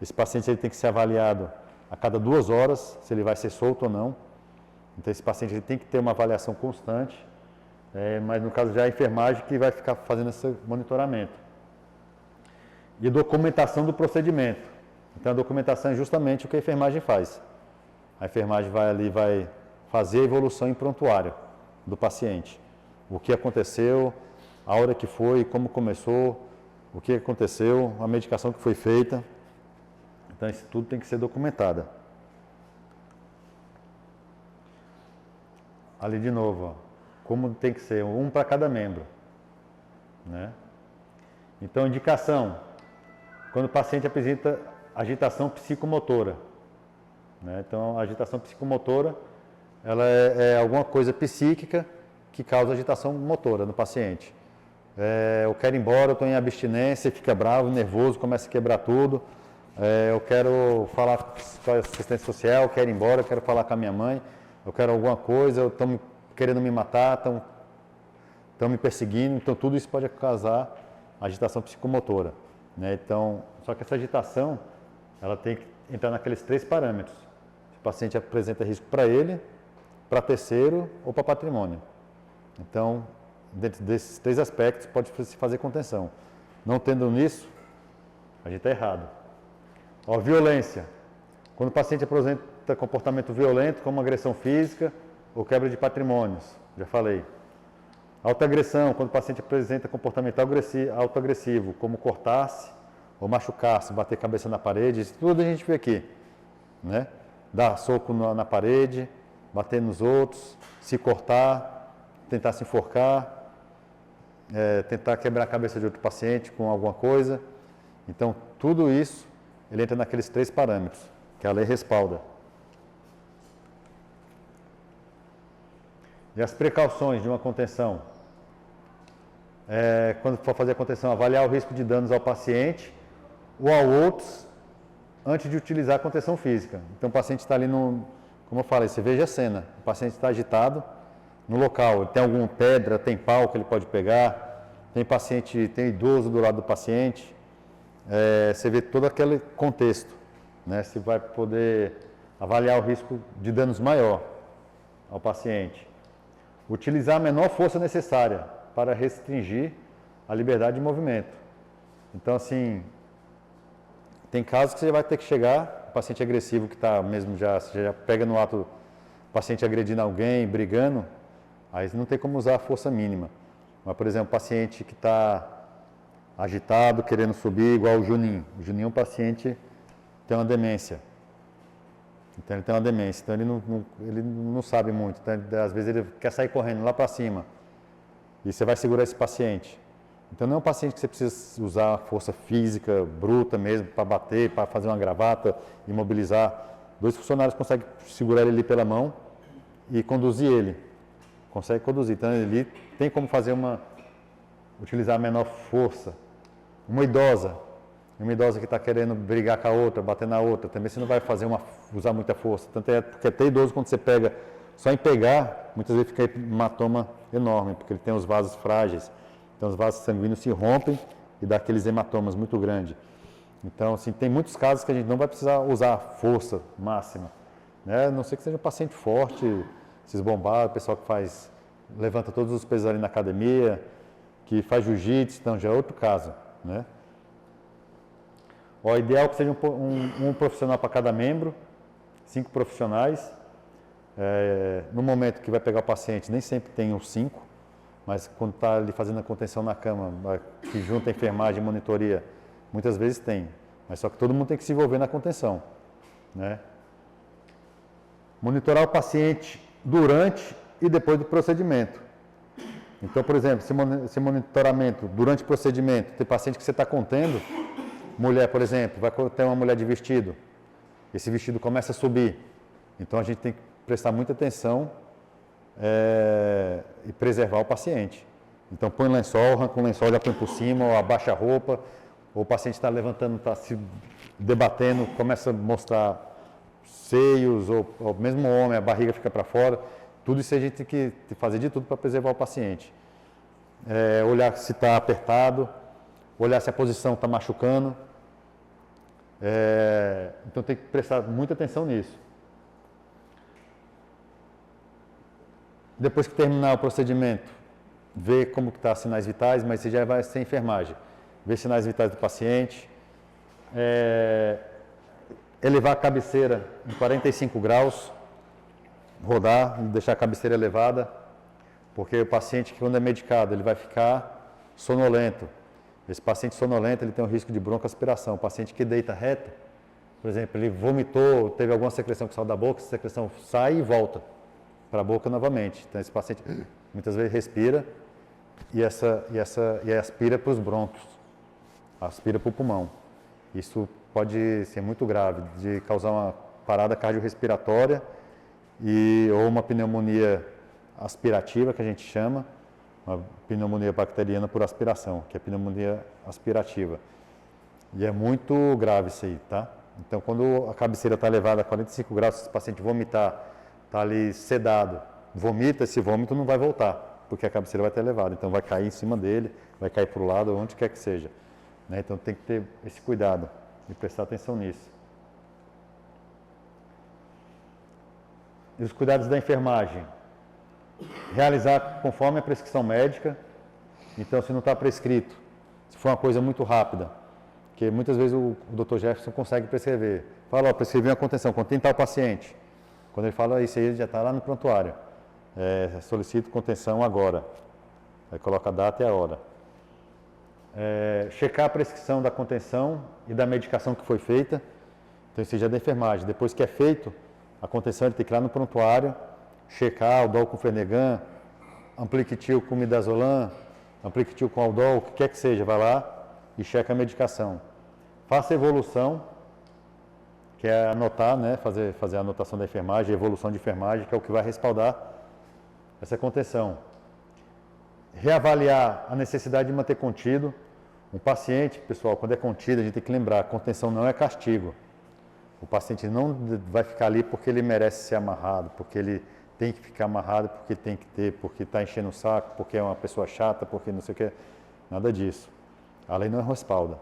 esse paciente ele tem que ser avaliado a cada 2 horas, se ele vai ser solto ou não. Então esse paciente ele tem que ter uma avaliação constante, mas no caso já a enfermagem que vai ficar fazendo esse monitoramento. E documentação do procedimento. Então a documentação é justamente o que a enfermagem faz. A enfermagem vai ali, vai fazer a evolução em prontuário do paciente. O que aconteceu, a hora que foi, como começou, o que aconteceu, a medicação que foi feita. Então isso tudo tem que ser documentado. Ali de novo, ó, como tem que ser, um para cada membro, né? Então, indicação, quando o paciente apresenta agitação psicomotora, né? Então, a agitação psicomotora, ela é alguma coisa psíquica que causa agitação motora no paciente. Eu quero ir embora, eu estou em abstinência, fica bravo, nervoso, começa a quebrar tudo. Eu quero falar com a assistência social, eu quero ir embora, eu quero falar com a minha mãe, eu quero alguma coisa, estão querendo me matar, estão me perseguindo, então tudo isso pode causar agitação psicomotora, né? Então, só que essa agitação, ela tem que entrar naqueles 3 parâmetros. Se o paciente apresenta risco para ele, para terceiro ou para patrimônio. Então, dentro desses 3 aspectos, pode se fazer contenção. Não tendo nisso, a gente está errado. Ó, violência. Quando o paciente apresenta comportamento violento, como agressão física ou quebra de patrimônios, já falei. Autoagressão, quando o paciente apresenta comportamento autoagressivo, como cortar-se ou machucar-se, bater a cabeça na parede, isso tudo a gente vê aqui, né? Dar soco na parede, bater nos outros, se cortar, tentar se enforcar, tentar quebrar a cabeça de outro paciente com alguma coisa. Então, tudo isso, ele entra naqueles 3 parâmetros que a lei respalda. E as precauções de uma contenção? Quando for fazer a contenção, avaliar o risco de danos ao paciente ou a outros antes de utilizar a contenção física. Então, o paciente está ali, como eu falei, você veja a cena, o paciente está agitado no local, tem alguma pedra, tem pau que ele pode pegar, tem idoso do lado do paciente, você vê todo aquele contexto, né? Você vai poder avaliar o risco de danos maior ao paciente. Utilizar a menor força necessária para restringir a liberdade de movimento. Então, assim, tem casos que você vai ter que chegar, o paciente agressivo que está mesmo você já pega no ato, o paciente agredindo alguém, brigando, aí não tem como usar a força mínima. Mas, por exemplo, o paciente que está agitado, querendo subir, igual o Juninho. O Juninho é um paciente que tem uma demência. Então ele tem uma demência, então ele não sabe muito. Então, às vezes ele quer sair correndo lá para cima. E você vai segurar esse paciente. Então não é um paciente que você precisa usar força física bruta mesmo para bater, para fazer uma gravata, imobilizar. 2 funcionários conseguem segurar ele ali pela mão e conduzir ele. Consegue conduzir. Então ele tem como utilizar a menor força. Uma idosa que está querendo brigar com a outra, bater na outra, também você não vai usar muita força. Tanto é porque até idoso, quando você pega, só em pegar, muitas vezes fica um hematoma enorme, porque ele tem os vasos frágeis. Então os vasos sanguíneos se rompem e dá aqueles hematomas muito grandes. Então, assim, tem muitos casos que a gente não vai precisar usar força máxima, né? A não ser que seja um paciente forte, esses bombados, o pessoal que levanta todos os pesos ali na academia, que faz jiu-jitsu, então já é outro caso, né? O ideal é que seja um profissional para cada membro, 5 profissionais. No momento que vai pegar o paciente, nem sempre tem os 5, mas quando está ali fazendo a contenção na cama, que junta a enfermagem e monitoria, muitas vezes tem. Mas só que todo mundo tem que se envolver na contenção, né? Monitorar o paciente durante e depois do procedimento. Então, por exemplo, esse monitoramento durante o procedimento, tem paciente que você está contendo, mulher, por exemplo, vai ter uma mulher de vestido, esse vestido começa a subir, então a gente tem que prestar muita atenção e preservar o paciente. Então põe lençol, arranca um lençol, já põe por cima, ou abaixa a roupa, ou o paciente está levantando, está se debatendo, começa a mostrar seios, ou mesmo o homem, a barriga fica para fora, tudo isso a gente tem que fazer de tudo para preservar o paciente. Olhar se está apertado, olhar se a posição está machucando. Então tem que prestar muita atenção nisso. Depois que terminar o procedimento, ver como estão os sinais vitais, mas você já vai ser enfermagem. Ver sinais vitais do paciente. Elevar a cabeceira em 45 graus. Rodar, deixar a cabeceira elevada. Porque o paciente que quando é medicado, ele vai ficar sonolento. Esse paciente sonolento, ele tem um risco de broncoaspiração. O paciente que deita reto, por exemplo, ele vomitou, teve alguma secreção que saiu da boca, essa secreção sai e volta para a boca novamente. Então, esse paciente muitas vezes respira e aspira para os brônquios, aspira para o pulmão. Isso pode ser muito grave, de causar uma parada cardiorrespiratória ou uma pneumonia aspirativa, que a gente chama, uma pneumonia bacteriana por aspiração, que é pneumonia aspirativa. E é muito grave isso aí, tá? Então, quando a cabeceira está elevada a 45 graus, se esse paciente vomitar, está ali sedado, vomita, esse vômito não vai voltar, porque a cabeceira vai estar elevada. Então, vai cair em cima dele, vai cair para o lado, onde quer que seja, né? Então, tem que ter esse cuidado e prestar atenção nisso. E os cuidados da enfermagem. Realizar conforme a prescrição médica. Então, se não está prescrito, se for uma coisa muito rápida, que muitas vezes o Dr. Jefferson consegue prescrever. Fala, prescrevi uma contenção, contém tal paciente. Quando ele fala isso aí, ele já está lá no prontuário. Solicito contenção agora. Aí coloca a data e a hora. Checar a prescrição da contenção e da medicação que foi feita. Então, isso já é da enfermagem. Depois que é feito, a contenção ele tem que ir lá no prontuário, checar aldol com Fenergan, ampliquitil com midazolam, ampliquitil com aldol, o que quer que seja, vai lá e checa a medicação. Faça a evolução, que é anotar, né, fazer a anotação da enfermagem, a evolução de enfermagem, que é o que vai respaldar essa contenção. Reavaliar a necessidade de manter contido. Um paciente, pessoal, quando é contido, a gente tem que lembrar, contenção não é castigo. O paciente não vai ficar ali porque ele merece ser amarrado, porque ele tem que ficar amarrado, porque tem que ter, porque está enchendo o saco, porque é uma pessoa chata, porque não sei o que, nada disso. A lei não respalda.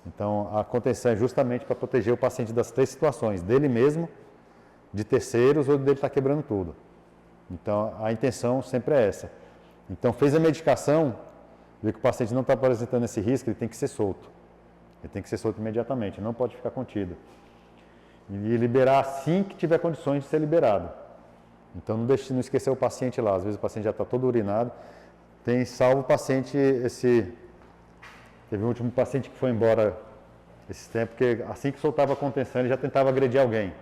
Então, a contenção é justamente para proteger o paciente das 3 situações, dele mesmo, de terceiros ou dele estar quebrando tudo. Então, a intenção sempre é essa. Então, fez a medicação, vê que o paciente não está apresentando esse risco, ele tem que ser solto. Ele tem que ser solto imediatamente, não pode ficar contido. E liberar assim que tiver condições de ser liberado. Então, não esquecer o paciente lá. Às vezes o paciente já está todo urinado. Tem salvo o paciente, teve um último paciente que foi embora esse tempo, porque assim que soltava a contenção, ele já tentava agredir alguém.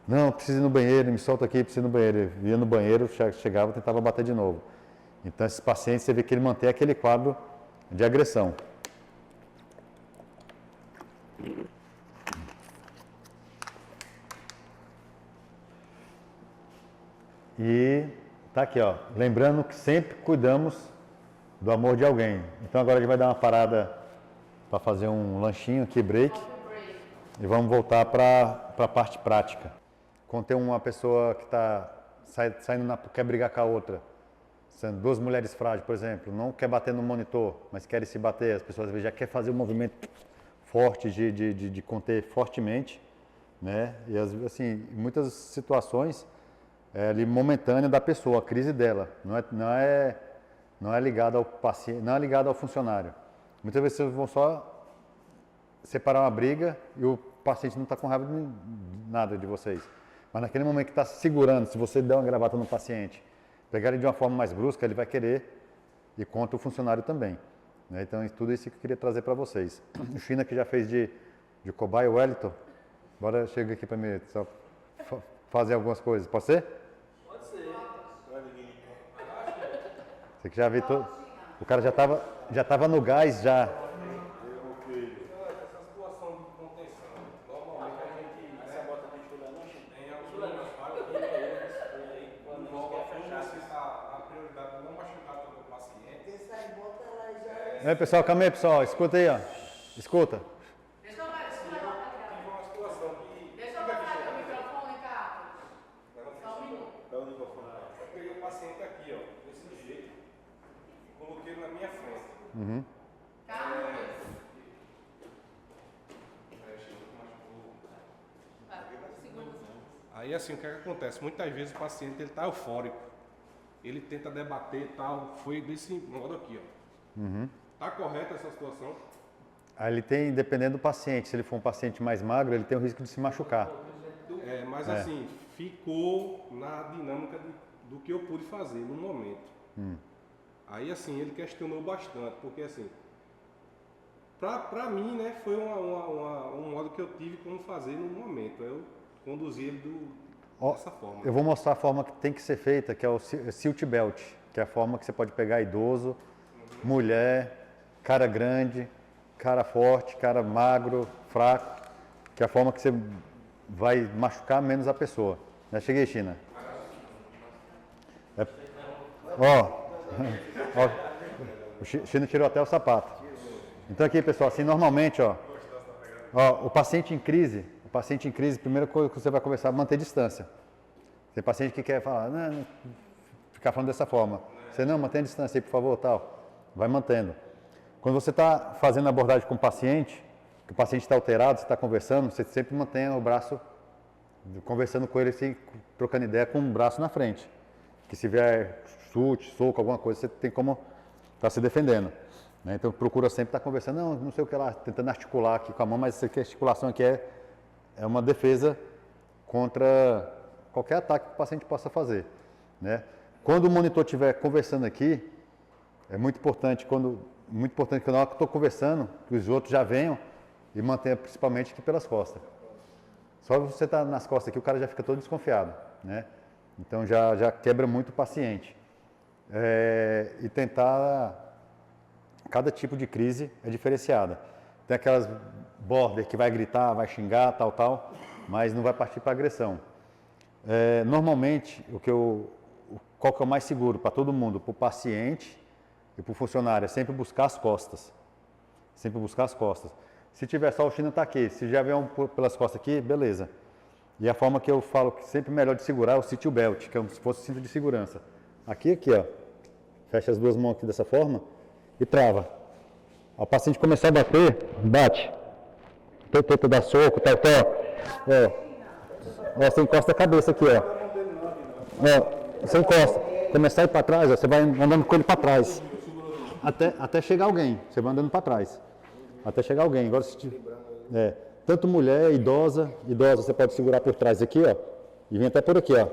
Não, preciso ir no banheiro, me solta aqui, preciso ir no banheiro. Ele ia no banheiro, chegava e tentava bater de novo. Então, esses pacientes, você vê que ele mantém aquele quadro de agressão. E tá aqui, ó, lembrando que sempre cuidamos do amor de alguém. Então agora a gente vai dar uma parada para fazer um lanchinho aqui, break. E vamos voltar para a parte prática. Quando tem uma pessoa que está saindo, quer brigar com a outra, sendo 2 mulheres frágeis, por exemplo, não quer bater no monitor, mas querem se bater, as pessoas às vezes já querem fazer um movimento fortes de conter fortemente, né? E assim, em muitas situações é ali momentânea da pessoa, a crise dela, não é ligada ao paciente, não é ligada ao funcionário. Muitas vezes vocês vão só separar uma briga e o paciente não está com raiva de nada de vocês. Mas naquele momento que está se segurando, se você der uma gravata no paciente, pegar ele de uma forma mais brusca, ele vai querer e contra o funcionário também. Né? Então, tudo isso que eu queria trazer para vocês. O China que já fez de cobaia, o Wellington, agora chega aqui para mim, só fazer algumas coisas. Pode ser? Pode ser. Você que já viu todo. O cara já estava no gás já. Essa situação de contenção, normalmente a gente tem algumas vagas que a prioridade de não machucar todo o paciente. Pessoal, calma aí, pessoal. Escuta aí, ó. Escuta. Tive uma situação que. Deixa eu botar o microfone, Carlos. Só um minuto. Eu peguei o paciente aqui, ó, desse jeito, e coloquei ele na minha frente. Carlos. Aí assim, o que é que acontece? Muitas vezes o paciente ele tá eufórico. Ele tenta debater e tal. Foi desse modo aqui, ó. Tá correta essa situação? Aí ele tem, dependendo do paciente, se ele for um paciente mais magro, ele tem o risco de se machucar. Mas assim, ficou na dinâmica do que eu pude fazer no momento. Aí assim, ele questionou bastante, porque assim, pra mim, né, foi um modo que eu tive como fazer no momento. Eu conduzi ele dessa forma. Eu vou mostrar a forma que tem que ser feita, que é o Silt Belt, que é a forma que você pode pegar idoso, mulher, cara grande, cara forte, cara magro, fraco, que é a forma que você vai machucar menos a pessoa. Já cheguei, China. Ó, o China tirou até o sapato. Então aqui, pessoal, assim, normalmente, ó, o paciente em crise, primeira coisa que você vai começar a manter distância. Tem paciente que quer falar, não, ficar falando dessa forma. Você não, mantém a distância aí, por favor, tal. Vai mantendo. Quando você está fazendo abordagem com o paciente, que o paciente está alterado, você está conversando, você sempre mantém o braço, conversando com ele, assim, trocando ideia com o braço na frente. Que se vier chute, soco, alguma coisa, você tem como estar se defendendo. Né? Então procura sempre estar conversando, não sei o que lá, tentando articular aqui com a mão, mas essa articulação aqui é uma defesa contra qualquer ataque que o paciente possa fazer. Né? Quando o monitor estiver conversando aqui, é muito importante que na hora que eu estou conversando, que os outros já venham e mantenha principalmente aqui pelas costas. Só você estar nas costas aqui, o cara já fica todo desconfiado. Né? Então já quebra muito o paciente. E tentar, cada tipo de crise é diferenciada. Tem aquelas border que vai gritar, vai xingar, tal, mas não vai partir para agressão. Normalmente, qual que é o mais seguro para todo mundo? Para o paciente e para o funcionário, é sempre buscar as costas. Sempre buscar as costas. Se tiver só o China tá aqui, se já vier um pelas costas aqui, beleza. E a forma que eu falo que sempre melhor de segurar é o Seat Belt, que é como se fosse cinto de segurança. Aqui, ó. Fecha as duas mãos aqui dessa forma e trava. O paciente começar a bater, bate. Tenta dar soco, tal. Você encosta a cabeça aqui, ó. Você encosta. Começar a ir para trás, ó, você vai andando com ele para trás. Até chegar alguém. Você vai andando para trás. Até chegar alguém. Agora, tanto mulher, idosa, você pode segurar por trás aqui, ó. E vem até por aqui, ó.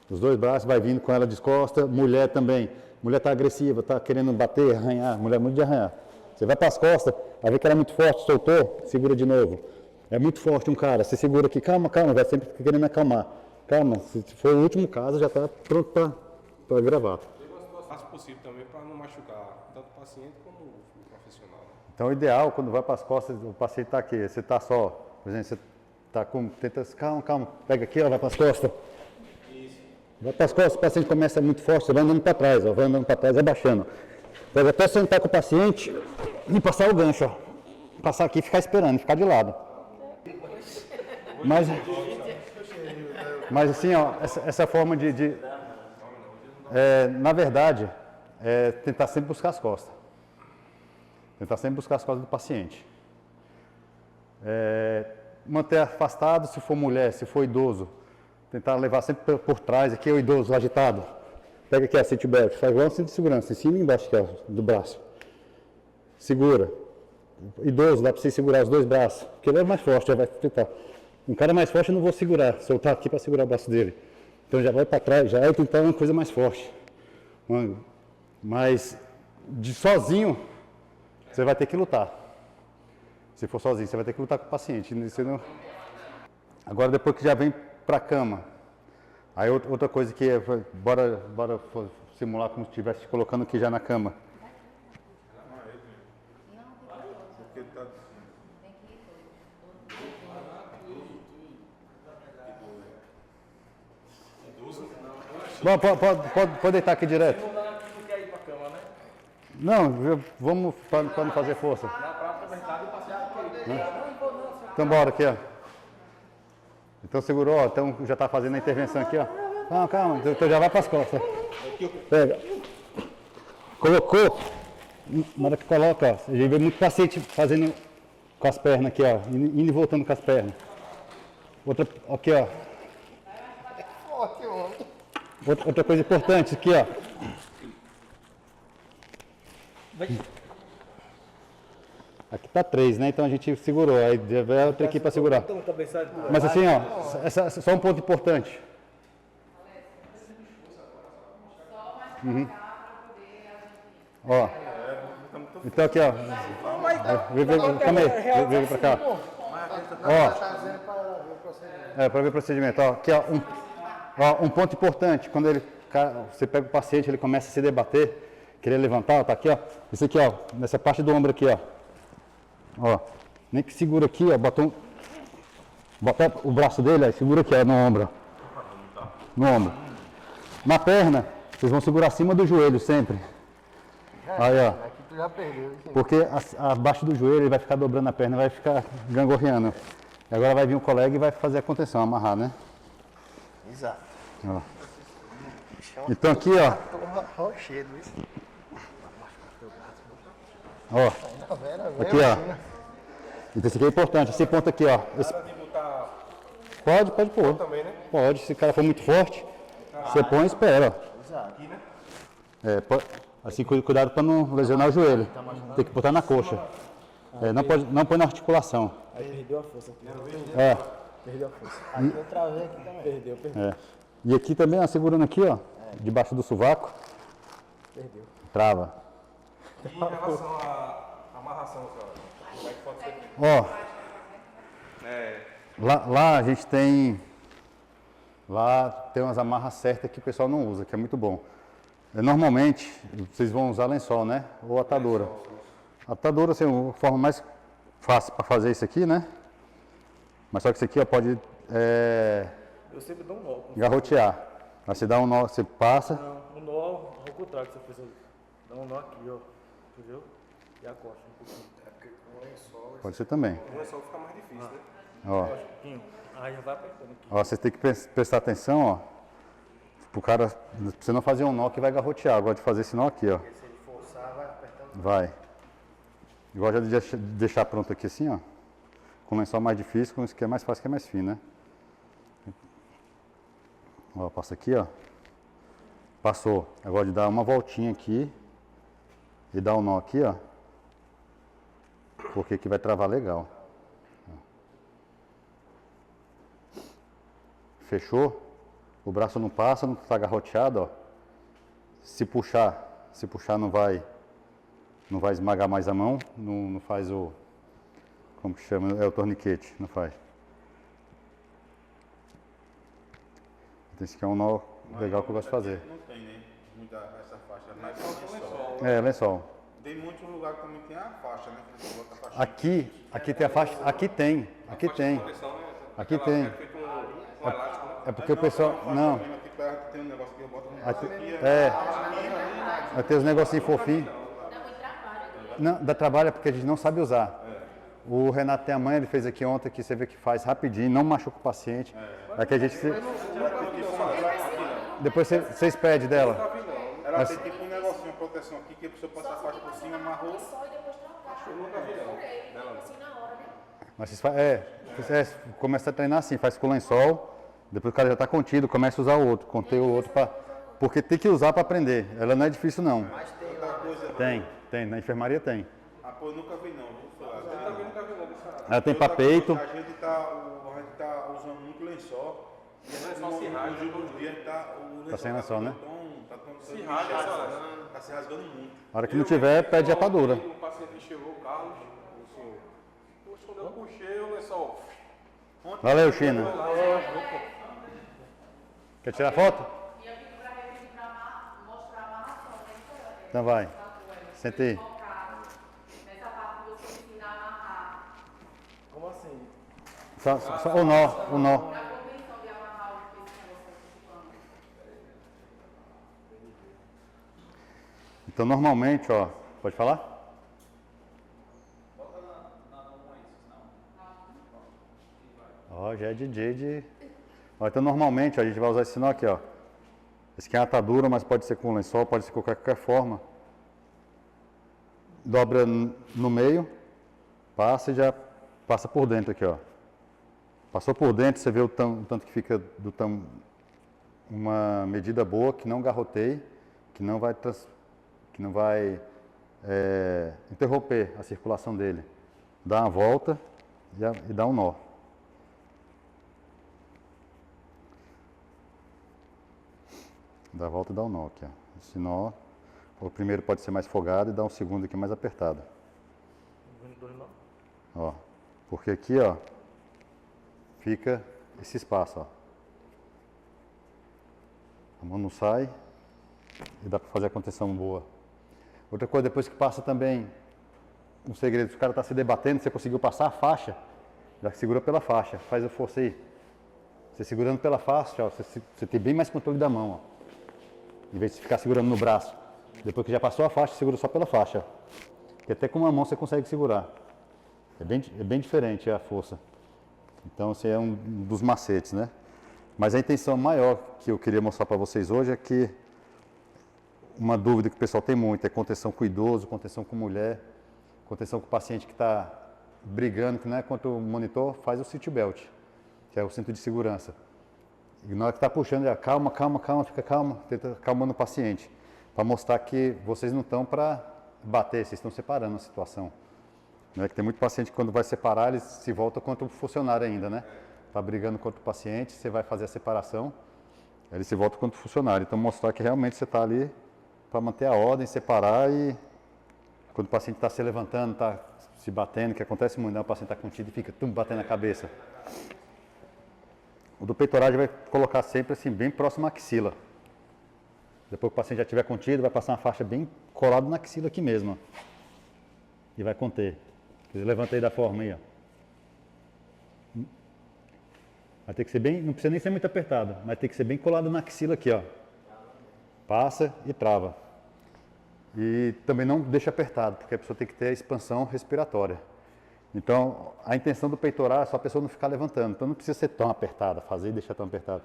Os dois braços, vai vindo com ela de costas. Mulher também. Mulher está agressiva, está querendo bater, arranhar. Mulher é muito de arranhar. Você vai para as costas, vai ver que ela é muito forte, soltou, segura de novo. É muito forte um cara, você segura aqui, calma, vai sempre querendo acalmar. Calma, se for o último caso, já está pronto para gravar. Teve uma situação mais possível também para não machucar tanto o paciente como o profissional. Então, o ideal, quando vai para as costas, o paciente está aqui, você está só, por exemplo, você está tenta, calma, pega aqui, ó, vai para as costas. Isso. Vai para as costas, o paciente começa muito forte, você vai andando para trás, ó, vai andando para trás, abaixando. Pode até sentar com o paciente e passar o gancho, ó. Passar aqui e ficar esperando, ficar de lado. Mas assim, ó, essa forma na verdade, tentar sempre buscar as costas. Tentar sempre buscar as costas do paciente. Manter afastado se for mulher, se for idoso. Tentar levar sempre por trás. Aqui é o idoso agitado. Pega aqui a seat belt, faz igual um cinto de segurança, em cima e embaixo aqui, ó, do braço. Segura. Idoso, dá para você segurar os dois braços, porque ele é mais forte, já vai tentar. Um cara mais forte eu não vou segurar, soltar aqui para segurar o braço dele. Então já vai para trás, já é tentar uma coisa mais forte. Mas sozinho, você vai ter que lutar. Se for sozinho, você vai ter que lutar com o paciente. Você não... Agora, depois que já vem para a cama, aí outra coisa que é, bora simular como se estivesse colocando aqui já na cama. Bom, pode deitar aqui direto. Não, vamos para não fazer força. Então bora aqui, ó. Então segurou, ó. Então já está fazendo a intervenção aqui, ó. Não, calma, então já vai para as costas. Pega. Colocou. Na hora que coloca, ó. A gente vê muito paciente fazendo com as pernas aqui, ó. Indo e voltando com as pernas. Outra, aqui, ó. Outra coisa importante aqui, ó. Aqui tá 3, né? Então a gente segurou. Aí vai outra aqui para segurar. Mas assim, ó, só um ponto importante. Ó. Então aqui, ó. Calma aí. Vem pra cá. Ó. Para ver o procedimento. Ó, aqui, ó. Um ponto importante. Quando você pega o paciente, ele começa a se debater, querer levantar, ó, tá aqui, ó. Isso aqui, ó. Nessa parte do ombro aqui, ó. Ó, nem que segura aqui, ó, bota o braço dele, aí segura aqui, ó, no ombro. No ombro. Na perna, vocês vão segurar acima do joelho sempre. Aí, ó. Aqui tu já perdeu. Porque abaixo do joelho ele vai ficar dobrando a perna, vai ficar gangorreando. E agora vai vir um colega e vai fazer a contenção, amarrar, né? Exato. Ó. Então aqui, ó. Ó. Aqui, ó. Então esse aqui é importante, esse ponto aqui, ó. Esse... Pode pôr. Também, né? Pode, se o cara for muito forte, você põe e espera, ó. Aqui, né? Assim, cuidado para não lesionar o joelho. Tem que botar na coxa. Não põe na articulação. Aí perdeu a força aqui. Perdeu a força. Aqui eu travei aqui também. Perdeu. E aqui também, ó, segurando aqui, ó, debaixo do sovaco. Perdeu. Trava. E em relação à amarração, senhora? Como é que pode ser? Ó, lá a gente tem... Lá tem umas amarras certas que o pessoal não usa, que é muito bom. Normalmente, vocês vão usar lençol, né? Ou atadura. Atadura, assim, a forma mais fácil para fazer isso aqui, né? Mas só que isso aqui, ó, pode... Eu sempre dou um nó. garrotear. Aí você dá um nó, você passa... Não, um nó ao contrário que você fez ali. Dá um nó aqui, ó. Entendeu? E a costa um pouquinho. É porque com o lençol... Pode ser também. O lençol fica mais difícil, né? Ó. Um pouquinho. Aí já vai apertando aqui. Ó, vocês têm que prestar atenção, ó. Pro cara, pra você não fazer um nó que vai garrotear. Agora de fazer esse nó aqui, ó. Porque se ele forçar, vai apertando. Vai. Igual já deixar pronto aqui assim, ó. Com lençol mais difícil, com isso que é mais fácil, que é mais fino, né? Ó, passa aqui, ó. Passou. Agora de dar uma voltinha aqui e dar um nó aqui, ó. Porque aqui vai travar legal. Fechou? O braço não passa, não está garroteado, ó. Se puxar não vai esmagar mais a mão, não faz o... Como que chama? É o torniquete, não faz. Então esse aqui é um nó legal que eu gosto de fazer. Não tem, né? Muita essa faixa, mas tem lençol. Lençol. Tem muitos lugares que também tem a faixa, né? Que você bota a faixa. Aqui tem a faixa, aqui tem. Aqui tem. É feito um elástico, né? É porque o pessoal... Não. Aqui perto tem um negócio que eu boto no Aqui, vai ter os negocinhos fofinhos. Não, dá trabalho porque a gente não sabe usar. O Renato tem a mãe, ele fez aqui ontem, que você vê que faz rapidinho, não machuca o paciente. Aqui a gente... Depois vocês pedem dela. Ela tem tipo um negocinho, uma proteção aqui, que a pessoa passa a faixa por cima, amarrou. já. Eu nunca vi, não. Jurei, Dela tipo assim, na hora, né? Mas começa a treinar assim, faz com o lençol, depois o cara já está contido, começa a usar o outro, contei o outro para. Porque tem que usar para aprender. Ela não é difícil não. Mas tem outra coisa. Tem, na enfermaria tem. Ah, pô, eu nunca vi não, viu? Eu também nunca vi, não. Dessa... Ela tem Outra para peito. coisa, a gente tá usando muito lençol. E a gente Lençol se rasga. nos últimos dias o lençol sem lençol, né? Se rasga, tá se rasgando muito. A hora que não tiver, pede atadura. Um paciente que chegou, o Carlos, assim, poxa, quando eu puxei o lençol. Valeu, China. Quer tirar foto? E eu pedi pra ele pra mostrar a amarração, né? Então vai. Senta aí. Nessa parte que você ensina a amarrar. Como assim? Só o nó. A convenção de amarrar esse negócio aqui de pano. Então normalmente, ó, pode falar? Ó, já é DJ de... Ó, então normalmente ó, a gente vai usar esse nó aqui, ó. Esse aqui é uma atadura, mas pode ser com lençol, pode ser com qualquer forma. Dobra no meio, passa e já passa por dentro aqui, ó. Passou por dentro, você vê o tanto que fica uma medida boa, que não garroteie, que não vai interromper a circulação dele. Dá uma volta e dá um nó. Dá a volta e dá um nó aqui, ó. Esse nó, o primeiro pode ser mais folgado e dá um segundo aqui mais apertado. Ó, porque aqui, ó, fica esse espaço, ó. A mão não sai e dá para fazer a contenção boa. Outra coisa, depois que passa também, um segredo, se o cara está se debatendo, você conseguiu passar a faixa, já segura pela faixa, faz a força aí. Você segurando pela faixa, ó, você tem bem mais controle da mão, ó. Em vez de ficar segurando no braço. Depois que já passou a faixa, segura só pela faixa. Porque até com uma mão você consegue segurar. É bem diferente a força. Então, esse é um dos macetes, né? Mas a intenção maior que eu queria mostrar para vocês hoje é que uma dúvida que o pessoal tem muito é contenção com idoso, contenção com mulher, contenção com o paciente que está brigando, que não é contra o monitor, faz o seat belt, que é o cinto de segurança. E na hora que está puxando, já calma, fica calma, tenta acalmando o paciente, para mostrar que vocês não estão para bater, vocês estão separando a situação. Não é que tem muito paciente que quando vai separar, ele se volta contra o funcionário ainda, né? Está brigando contra o paciente, você vai fazer a separação, ele se volta contra o funcionário. Então mostrar que realmente você está ali para manter a ordem, separar e quando o paciente está se levantando, está se batendo, que acontece muito, né? O paciente está contido e fica batendo a cabeça. O do peitoral vai colocar sempre assim, bem próximo à axila. Depois que o paciente já estiver contido, vai passar uma faixa bem colada na axila aqui mesmo. Ó. E vai conter. Levanta aí da forma aí, ó. Vai ter que ser bem, não precisa nem ser muito apertado, mas tem que ser bem colado na axila aqui, ó. Passa e trava. E também não deixa apertado, porque a pessoa tem que ter a expansão respiratória. Então, a intenção do peitoral é só a pessoa não ficar levantando. Então, não precisa ser tão apertada, fazer e deixar tão apertado.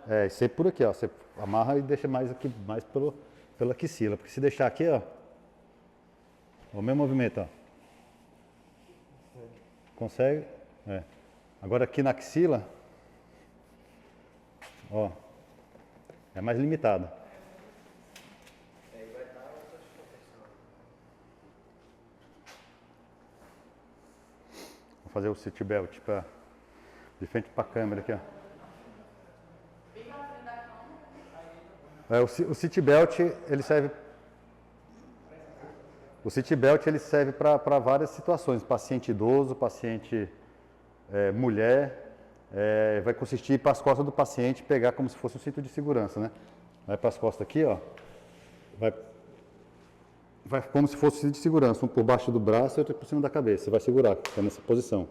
É, sempre por aqui, ó. Você amarra e deixa mais aqui, mais pela axila. Porque se deixar aqui, ó. O mesmo movimento, ó. Consegue? É. Agora aqui na axila, ó. É mais limitado. Vou fazer o seat belt de frente para a câmera aqui, ó. O seat belt ele serve. O seat belt ele serve para várias situações. Paciente idoso, paciente mulher. Vai consistir para as costas do paciente pegar como se fosse um cinto de segurança, né? Vai para as costas aqui, ó. Vai como se fosse um cinto de segurança, um por baixo do braço e outro por cima da cabeça. Você vai segurar, tá nessa posição.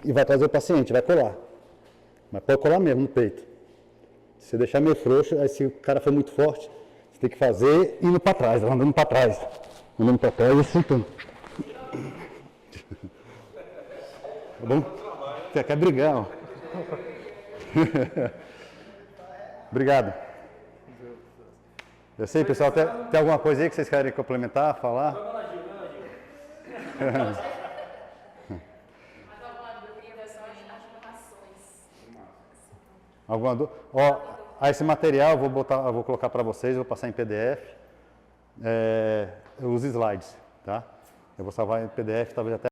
E vai trazer o paciente, vai colar. Mas pode colar mesmo no peito. Se você deixar meio frouxo, aí se o cara for muito forte, você tem que fazer indo para trás, andando para trás. Andando para trás e sentando. Tá bom? Você quer brigar, ó. Obrigado. Eu sei, pessoal, tem alguma coisa aí que vocês querem complementar, falar? Mas alguma dúvida, eu queria ver só as narrações. Alguma dúvida? Ó, esse material eu vou colocar para vocês, vou passar em PDF, os slides, tá? Eu vou salvar em PDF, talvez até